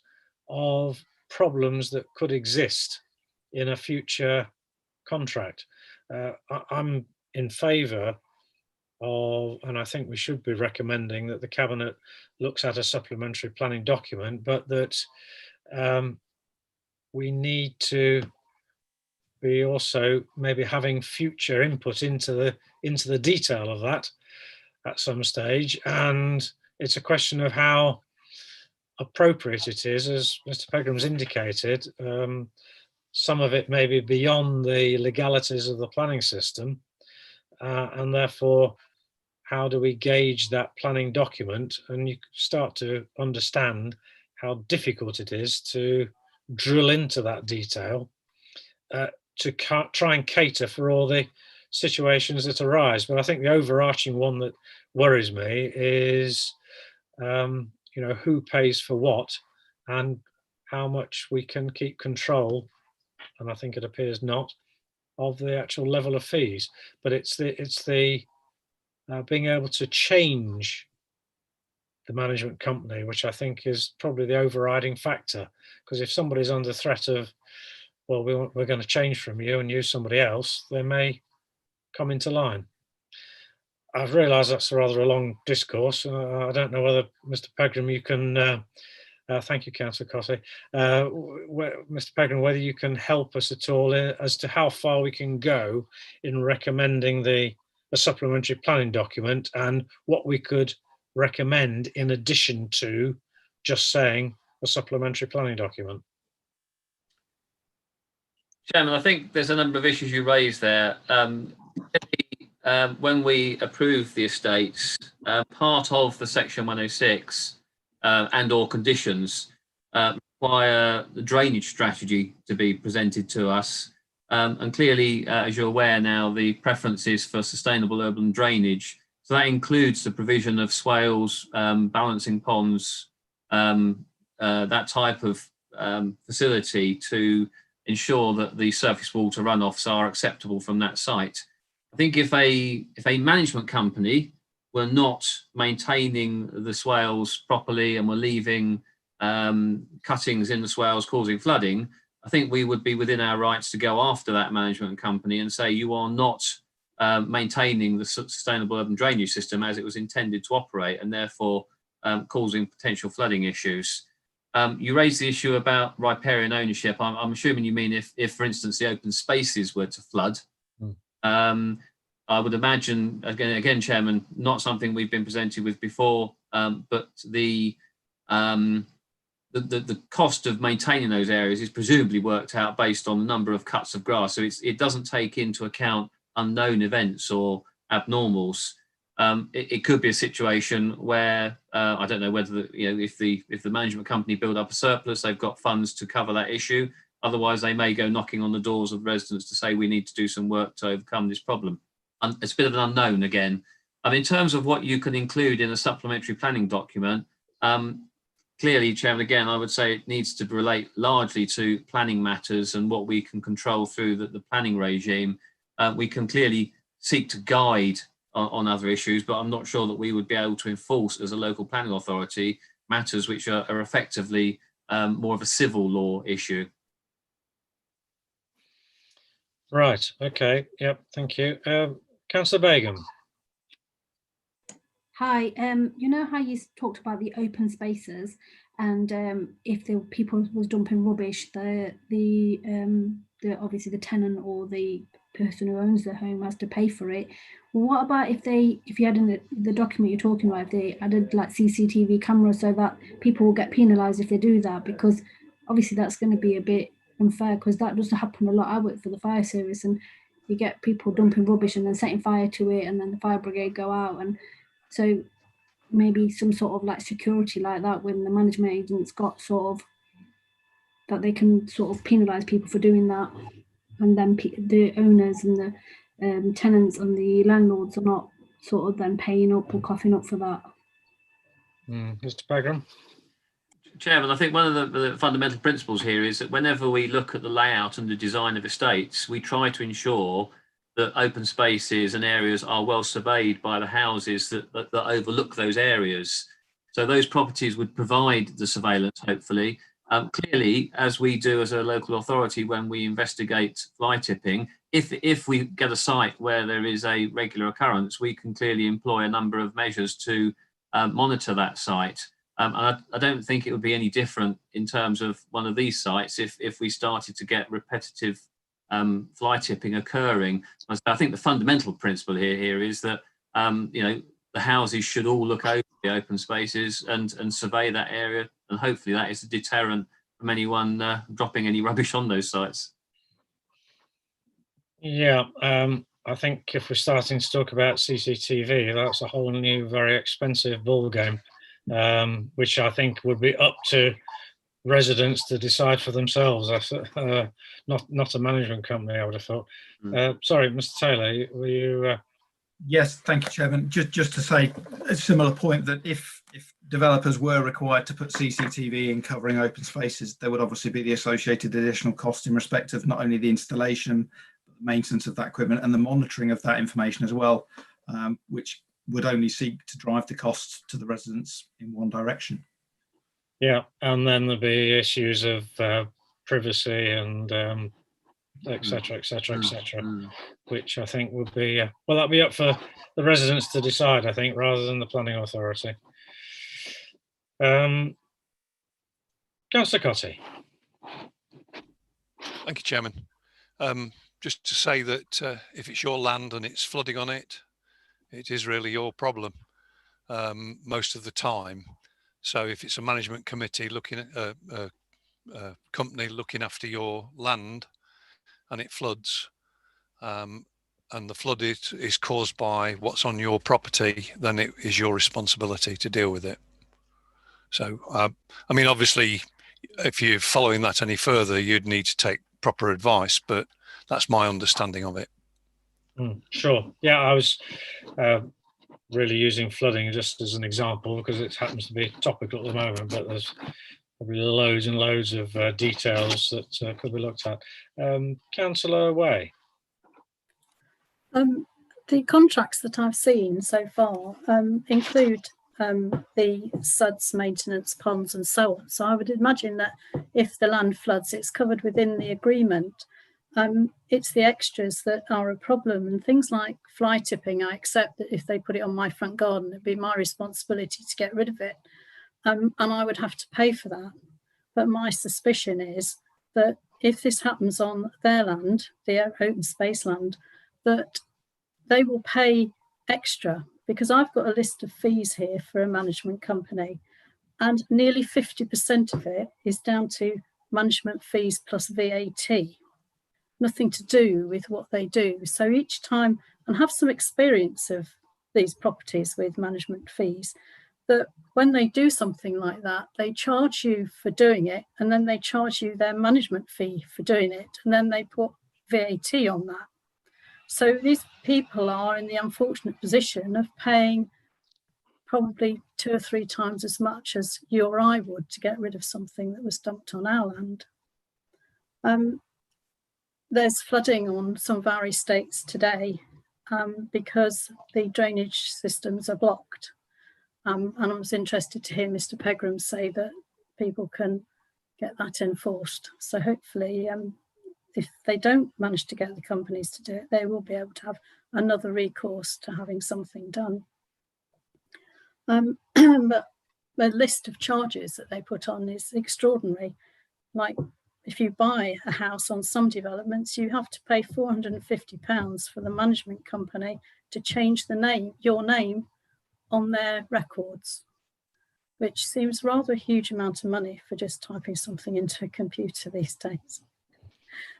of problems that could exist in a future contract. I'm in favour of, and I think we should be recommending that the Cabinet looks at a supplementary planning document, but that we need to be also maybe having future input into the detail of that at some stage. And it's a question of how appropriate it is, as Mr. Pegram's indicated. Some of it may be beyond the legalities of the planning system, and therefore, how do we gauge that planning document? And you start to understand how difficult it is to drill into that detail to try and cater for all the situations that arise. But I think the overarching one that worries me is, you know, who pays for what and how much we can keep control, and I think it appears not, of the actual level of fees. But it's the being able to change the management company, which I think is probably the overriding factor. Because if somebody's under threat of, well, we're going to change from you and use somebody else, they may come into line. I've realised that's rather a long discourse. I don't know whether, Mr. Pegram, you can, thank you, Councillor Cossey, Mr. Pegram, whether you can help us at all as to how far we can go in recommending a supplementary planning document and what we could recommend in addition to just saying a supplementary planning document. Chairman, I think there's a number of issues you raised there. When we approve the estates, part of the Section 106 and or conditions require the drainage strategy to be presented to us. And clearly, as you're aware now, the preference is for sustainable urban drainage. So that includes the provision of swales, balancing ponds, that type of facility to ensure that the surface water runoffs are acceptable from that site. I think if a management company were not maintaining the swales properly and were leaving cuttings in the swales causing flooding, I think we would be within our rights to go after that management company and say, you are not maintaining the sustainable urban drainage system as it was intended to operate, and therefore causing potential flooding issues. You raised the issue about riparian ownership. I'm assuming you mean if, for instance, the open spaces were to flood. I would imagine, again, Chairman, not something we've been presented with before, but the cost of maintaining those areas is presumably worked out based on the number of cuts of grass. So it doesn't take into account unknown events or abnormals. It could be a situation where I don't know whether if the management company build up a surplus, they've got funds to cover that issue. Otherwise, they may go knocking on the doors of residents to say we need to do some work to overcome this problem. It's a bit of an unknown again. In terms of what you can include in a supplementary planning document, clearly, Chairman, again, I would say it needs to relate largely to planning matters and what we can control through the planning regime. We can clearly seek to guide on other issues, but I'm not sure that we would be able to enforce as a local planning authority matters which are effectively more of a civil law issue. Right, okay, yep, thank you. Councillor Begum. Hi, you know how you talked about the open spaces and if the people was dumping rubbish, the obviously the tenant or the person who owns the home has to pay for it. Well, what about if you had in the document you're talking about, if they added like CCTV cameras so that people will get penalised if they do that? Because obviously that's going to be a bit unfair, because that does happen a lot. I work for the fire service and you get people dumping rubbish and then setting fire to it, and then the fire brigade go out. And so maybe some sort of like security like that when the management agents got sort of that they can sort of penalise people for doing that, and then the owners and the tenants and the landlords are not sort of then paying up or coughing up for that. Mr. Pegram. Chairman, I think one of the fundamental principles here is that whenever we look at the layout and the design of estates, we try to ensure that open spaces and areas are well surveyed by the houses that overlook those areas. So those properties would provide the surveillance, hopefully. Clearly, as we do as a local authority when we investigate fly tipping, if we get a site where there is a regular occurrence, we can clearly employ a number of measures to monitor that site. I don't think it would be any different in terms of one of these sites if we started to get repetitive fly tipping occurring. I think the fundamental principle here is that the houses should all look over the open spaces and survey that area and hopefully that is a deterrent from anyone dropping any rubbish on those sites. Yeah, I think if we're starting to talk about CCTV, that's a whole new, very expensive ball game, which I think would be up to residents to decide for themselves. Not a management company, I would have thought. Sorry, Mr. Taylor, were you? Yes, thank you, Chairman. Just to say a similar point, that if developers were required to put CCTV in covering open spaces, there would obviously be the associated additional cost in respect of not only the installation, but the maintenance of that equipment and the monitoring of that information as well, which would only seek to drive the costs to the residents in one direction. Yeah, and then there'll be issues of privacy and et cetera, which I think would be, well, that'll be up for the residents to decide, I think, rather than the planning authority. Councillor Cotty. Thank you, Chairman. Just to say that if it's your land and it's flooding on it, it is really your problem most of the time. So if it's a management committee looking at a company looking after your land and it floods, and the flood is caused by what's on your property, then it is your responsibility to deal with it. So, I mean, obviously, if you're following that any further, you'd need to take proper advice, but that's my understanding of it. Sure. Yeah, I was really using flooding just as an example because it happens to be topical at the moment, but there's probably loads and loads of details that could be looked at. Councillor Way. The contracts that I've seen so far include the SUDS maintenance, ponds and so on. So I would imagine that if the land floods, it's covered within the agreement. It's the extras that are a problem, and things like fly tipping, I accept that if they put it on my front garden, it'd be my responsibility to get rid of it, and I would have to pay for that. But my suspicion is that if this happens on their land, their open space land, that they will pay extra, because I've got a list of fees here for a management company, and nearly 50% of it is down to management fees plus VAT. Nothing to do with what they do. So each time, and have some experience of these properties with management fees, that when they do something like that, they charge you for doing it, and then they charge you their management fee for doing it, and then they put VAT on that. So these people are in the unfortunate position of paying probably 2 or 3 times as much as you or I would to get rid of something that was dumped on our land. There's flooding on some of our estates today because the drainage systems are blocked. And I was interested to hear Mr. Pegram say that people can get that enforced. So hopefully, if they don't manage to get the companies to do it, they will be able to have another recourse to having something done. But the list of charges that they put on is extraordinary. Like, if you buy a house on some developments, you have to pay £450 for the management company to change the name, your name, on their records, which seems rather a huge amount of money for just typing something into a computer these days.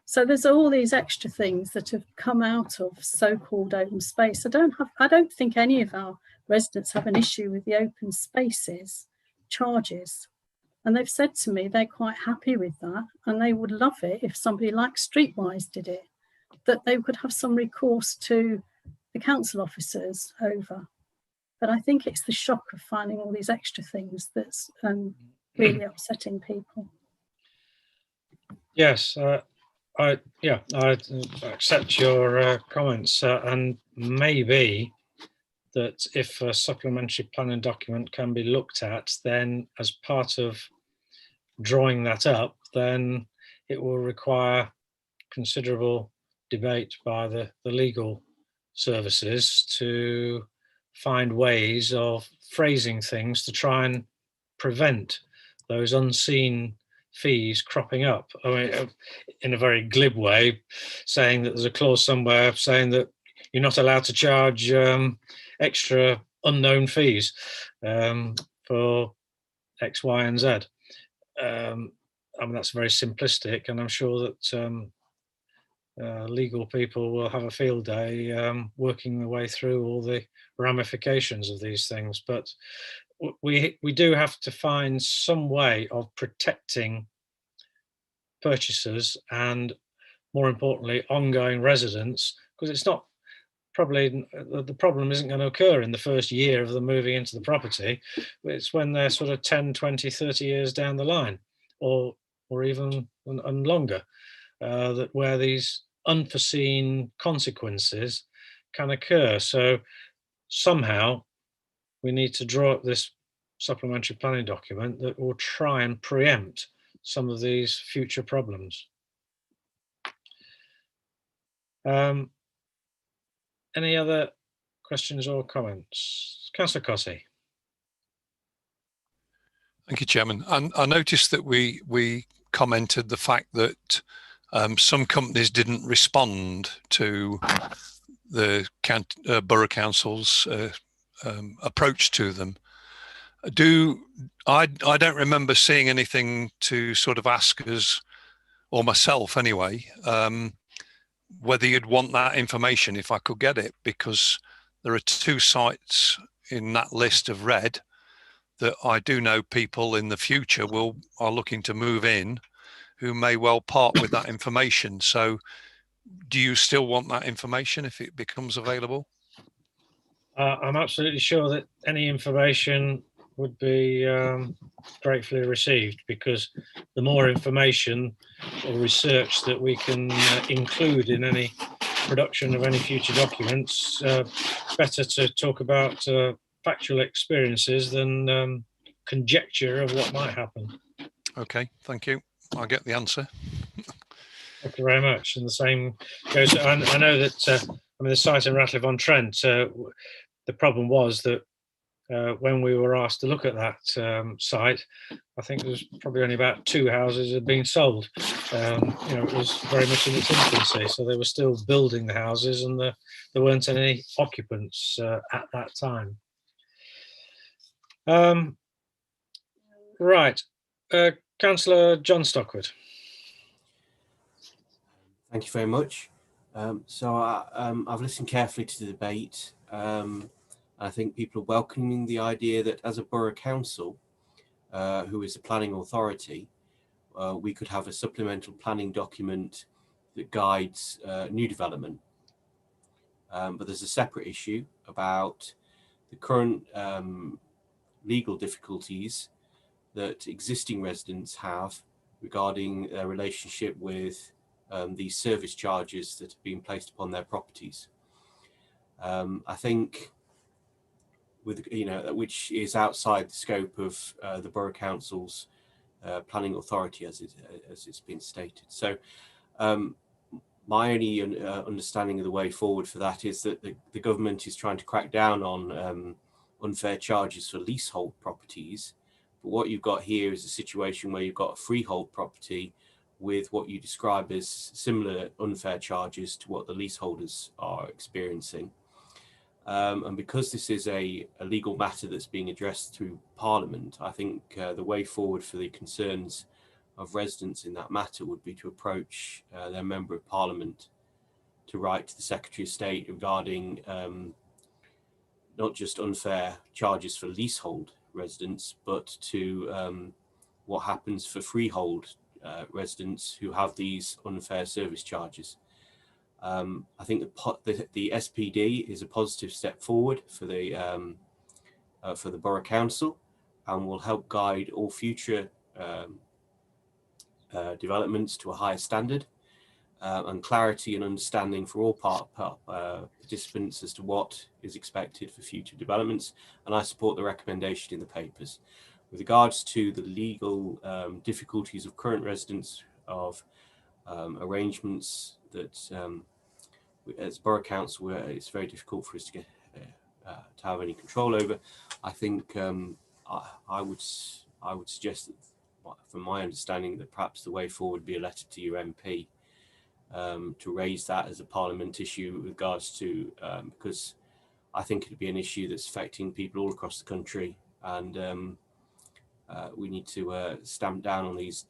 So there's all these extra things that have come out of so-called open space. I don't think any of our residents have an issue with the open spaces charges. And they've said to me they're quite happy with that, and they would love it if somebody like Streetwise did it, that they could have some recourse to the council officers over. But I think it's the shock of finding all these extra things that's really upsetting people. Yes, I accept your comments, and maybe that if a supplementary planning document can be looked at, then as part of drawing that up, then it will require considerable debate by the legal services to find ways of phrasing things to try and prevent those unseen fees cropping up. I mean, in a very glib way, saying that there's a clause somewhere saying that you're not allowed to charge extra unknown fees for X, Y, and Z. I mean, that's very simplistic, and I'm sure that legal people will have a field day working their way through all the ramifications of these things. But we do have to find some way of protecting purchasers and, more importantly, ongoing residents, because it's not probably the problem isn't going to occur in the first year of them moving into the property. It's when they're sort of 10, 20, 30 years down the line, or even and longer, that where these unforeseen consequences can occur. So somehow we need to draw up this supplementary planning document that will try and preempt some of these future problems. Any other questions or comments? Councillor Cossey. Thank you, Chairman. I noticed that we commented the fact that some companies didn't respond to the borough council's approach to them. I don't remember seeing anything to sort of ask us, or myself anyway, whether you'd want that information if I could get it, because there are 2 sites in that list of red that I do know people in the future are looking to move in who may well part with that information. So do you still want that information if it becomes available? I'm absolutely sure that any information would be gratefully received, because the more information or research that we can include in any production of any future documents, better to talk about factual experiences than conjecture of what might happen. Okay, thank you. I get the answer. Thank you very much. And the same goes, I know that, I mean, the site in Ratcliffe-on-Trent, the problem was that when we were asked to look at that site, I think there was probably only about 2 houses had been sold. It was very much in its infancy, so they were still building the houses, and there weren't any occupants at that time. Right, Councillor John Stockwood. Thank you very much. I've listened carefully to the debate. I think people are welcoming the idea that as a borough council, who is the planning authority, we could have a supplemental planning document that guides new development. But there's a separate issue about the current legal difficulties that existing residents have regarding their relationship with these service charges that have been placed upon their properties. I think, which is outside the scope of the Borough Council's planning authority, as it's been stated. So my only understanding of the way forward for that is that the government is trying to crack down on unfair charges for leasehold properties. But what you've got here is a situation where you've got a freehold property with what you describe as similar unfair charges to what the leaseholders are experiencing. And because this is a legal matter that's being addressed through Parliament, I think the way forward for the concerns of residents in that matter would be to approach their Member of Parliament to write to the Secretary of State regarding not just unfair charges for leasehold residents, but to what happens for freehold residents who have these unfair service charges. I think the SPD is a positive step forward for the Borough Council, and will help guide all future developments to a higher standard, and clarity and understanding for all participants as to what is expected for future developments. And I support the recommendation in the papers. With regards to the legal difficulties of current residents of arrangements that as Borough Council, it's very difficult for us to get to have any control over. I think I would suggest that, from my understanding, that perhaps the way forward would be a letter to your MP to raise that as a Parliament issue with regards to, because I think it'd be an issue that's affecting people all across the country, and we need to stamp down on these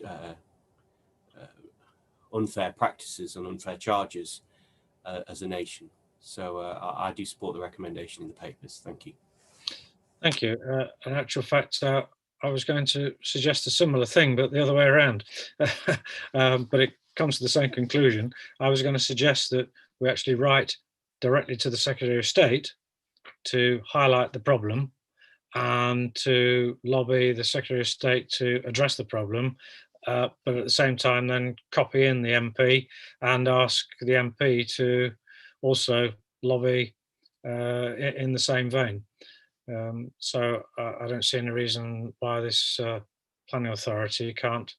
unfair practices and unfair charges as a nation. So I do support the recommendation in the papers. Thank you. Thank you. In actual fact, I was going to suggest a similar thing, but the other way around. But it comes to the same conclusion. I was going to suggest that we actually write directly to the Secretary of State to highlight the problem and to lobby the Secretary of State to address the problem, but at the same time then copy in the MP and ask the MP to also lobby in the same vein. So I don't see any reason why this planning authority can't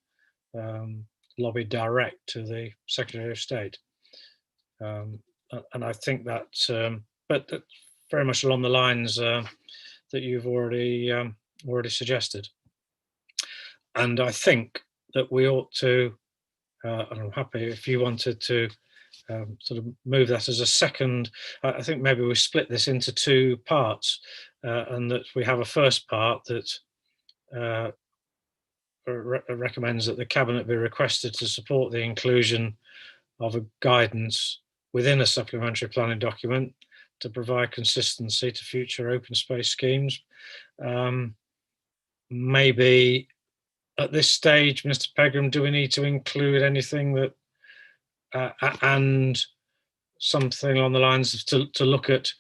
lobby direct to the Secretary of State. And I think that, but very much along the lines that you've already suggested. And I think that we ought to, and I'm happy if you wanted to sort of move that as a second. I think maybe we split this into two parts, and that we have a first part that recommends that the Cabinet be requested to support the inclusion of a guidance within a supplementary planning document to provide consistency to future open space schemes. Maybe at this stage, Mr. Pegram, do we need to include anything that and something along the lines of to look at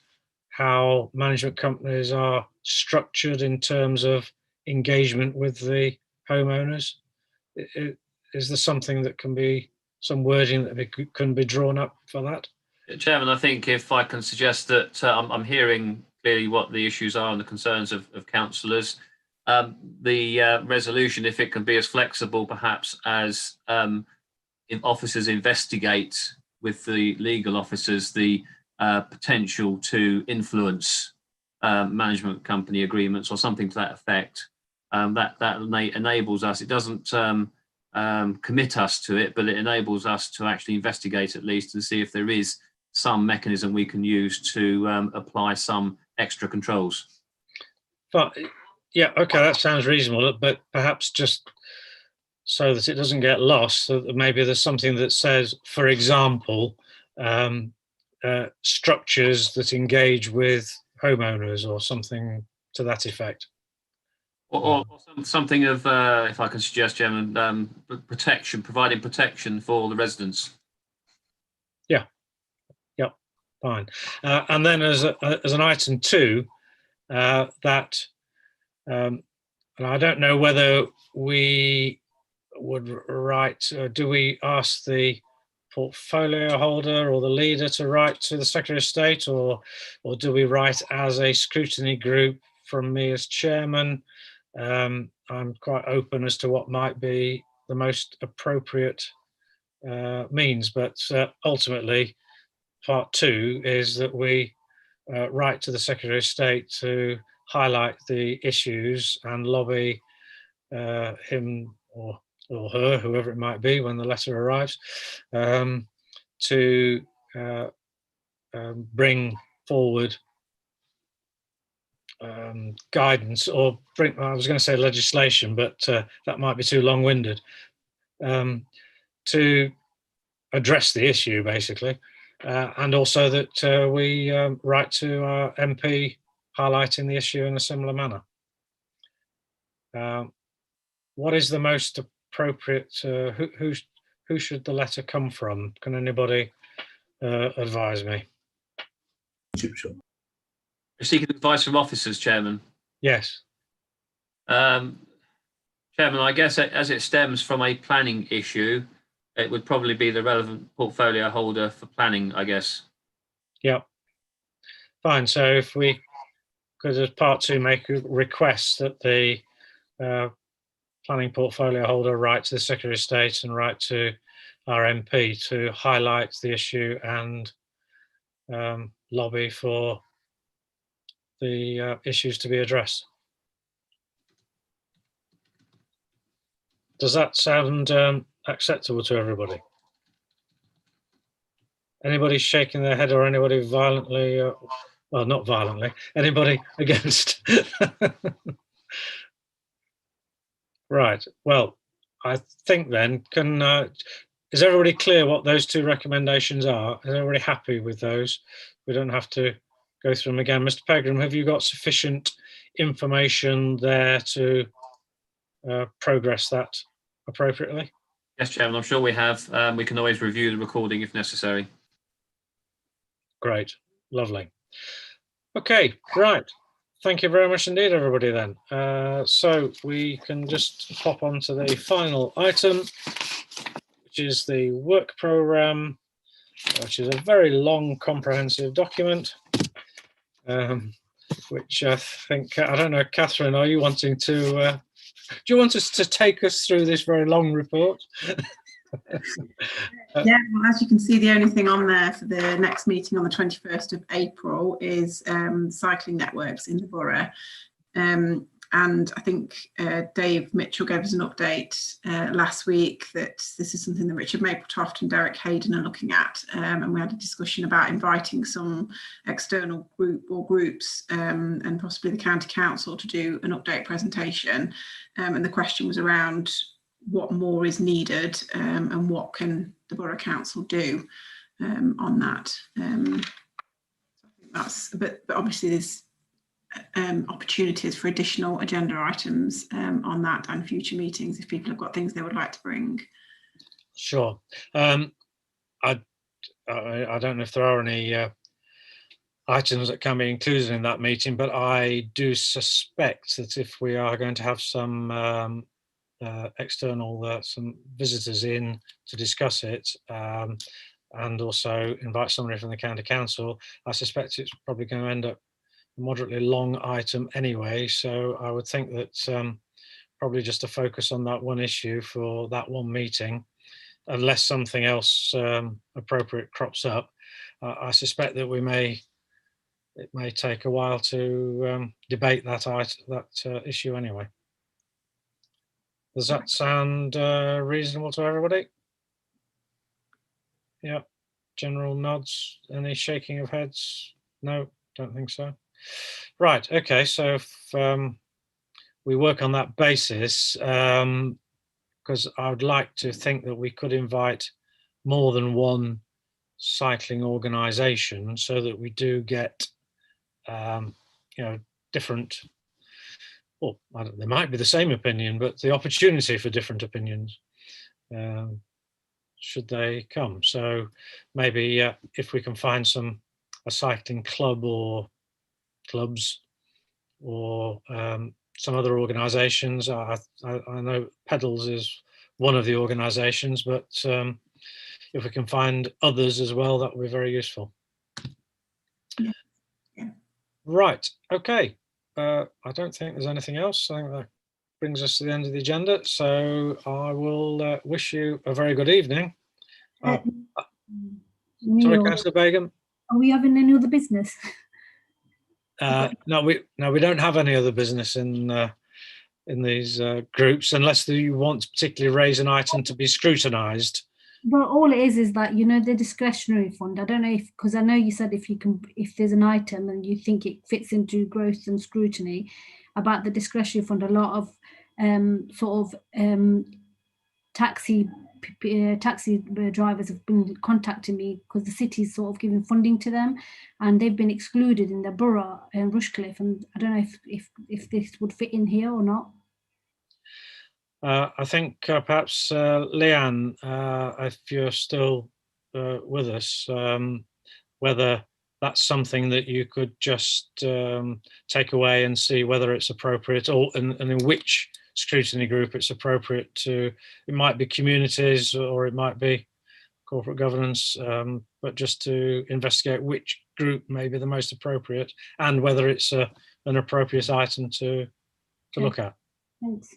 how management companies are structured in terms of engagement with the homeowners? Is there something that can be, some wording that can be drawn up for that? Chairman, I think if I can suggest that I'm hearing clearly what the issues are and the concerns of councillors. The resolution, if it can be as flexible perhaps as if officers investigate with the legal officers the potential to influence management company agreements or something to that effect, that enables us, it doesn't commit us to it, but it enables us to actually investigate at least and see if there is some mechanism we can use to apply some extra controls. But yeah, okay, that sounds reasonable, but perhaps just so that it doesn't get lost, so that maybe there's something that says, for example, structures that engage with homeowners or something to that effect. Or something of, if I can suggest, Chairman, protection, providing protection for the residents. Yeah, yep, fine. And then as an item 2, that, and I don't know whether we would write, do we ask the portfolio holder or the leader to write to the Secretary of State, or do we write as a scrutiny group from me as chairman? I'm quite open as to what might be the most appropriate means, but ultimately part 2 is that we write to the Secretary of State to highlight the issues and lobby him or her, whoever it might be, when the letter arrives, to bring forward guidance, or bring, I was going to say legislation, but that might be too long-winded, to address the issue, basically, and also that we write to our MP highlighting the issue in a similar manner. What is the most appropriate, who should the letter come from? Can anybody advise me? Seeking advice from officers, Chairman. Yes. Chairman, I guess as it stems from a planning issue, it would probably be the relevant portfolio holder for planning, I guess. Yeah. Fine. So if we could, as part 2, make a request that the planning portfolio holder write to the Secretary of State and write to our MP to highlight the issue and lobby for the issues to be addressed. Does that sound acceptable to everybody? Anybody shaking their head, or anybody violently, well, not violently, anybody against? Right. Well, I think then, is everybody clear what those two recommendations are? Is everybody happy with those? We don't have to go through them again. Mr. Pegram, have you got sufficient information there to progress that appropriately? Yes, Chairman, I'm sure we have. We can always review the recording if necessary. Great. Lovely. Okay, right. Thank you very much indeed, everybody, then. So we can just hop on to the final item, which is the work programme, which is a very long, comprehensive document, which I think, I don't know, Catherine, are you wanting to, do you want us to take us through this very long report? Yeah, well, as you can see, the only thing on there for the next meeting on the 21st of April is cycling networks in the borough. And I think Dave Mitchell gave us an update last week that this is something that Richard Mapletoft and Derek Hayden are looking at. And we had a discussion about inviting some external group or groups and possibly the county council to do an update presentation. And the question was around what more is needed and what can the borough council do on that. I think that's but obviously there's opportunities for additional agenda items on that and future meetings if people have got things they would like to bring. Sure. I don't know if there are any items that can be included in that meeting, but I do suspect that if we are going to have some external some visitors in to discuss it and also invite somebody from the county council, I suspect it's probably going to end up a moderately long item anyway, so I would think that probably just to focus on that one issue for that one meeting, unless something else appropriate crops up. I suspect that it may take a while to debate that issue anyway. Does that sound reasonable to everybody? Yeah. General nods. Any shaking of heads? No, don't think so. Right. Okay. So if we work on that basis, because I would like to think that we could invite more than one cycling organisation, so that we do get, different. Well, there might be the same opinion, but the opportunity for different opinions should they come. So maybe if we can find a cycling club or clubs or some other organisations. I know Pedals is one of the organisations, but if we can find others as well, that would be very useful. Yeah. Right. Okay. I don't think there's anything else. I think that brings us to the end of the agenda. So I will wish you a very good evening. Sorry, Councillor Begum. Are we having any other business? No, we don't have any other business in these groups, unless you want to particularly raise an item to be scrutinised. Well, all it is that, the discretionary fund. I don't know because I know you said if there's an item and you think it fits into growth and scrutiny about the discretionary fund, a lot of taxi drivers have been contacting me because the city's sort of giving funding to them, and they've been excluded in the borough in Rushcliffe, and I don't know if this would fit in here or not. I think perhaps Leanne, if you're still with us, whether that's something that you could just take away and see whether it's appropriate, or and in which scrutiny group it's appropriate to. It might be communities or it might be corporate governance, but just to investigate which group may be the most appropriate and whether it's an appropriate item to look at. Thanks.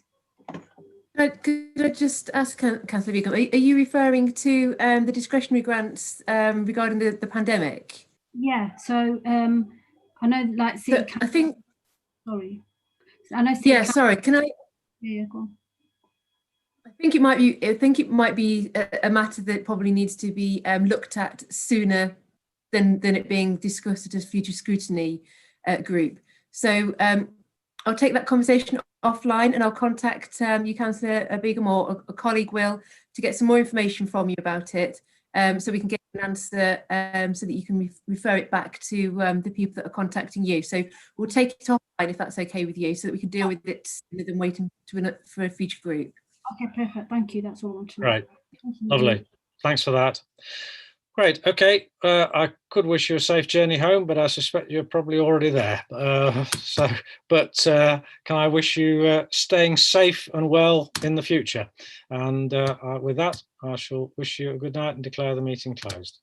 Could I just ask Councillor Beacom, are you referring to the discretionary grants regarding the pandemic? Yeah, so I know like I think. Sorry, I know. Yeah, sorry. Can I? Yeah, go on. I think it might be a matter that probably needs to be looked at sooner than it being discussed at a future scrutiny group. So I'll take that conversation offline, and I'll contact you, Councillor Begum, or a colleague will, to get some more information from you about it, so we can get an answer, so that you can refer it back to the people that are contacting you. So we'll take it offline if that's okay with you, so that we can deal with it sooner than waiting for a future group. Okay, perfect. Thank you. That's all I want to know. Right, lovely. Thanks for that. Great. Okay. I could wish you a safe journey home, but I suspect you're probably already there. Can I wish you staying safe and well in the future? And with that, I shall wish you a good night and declare the meeting closed.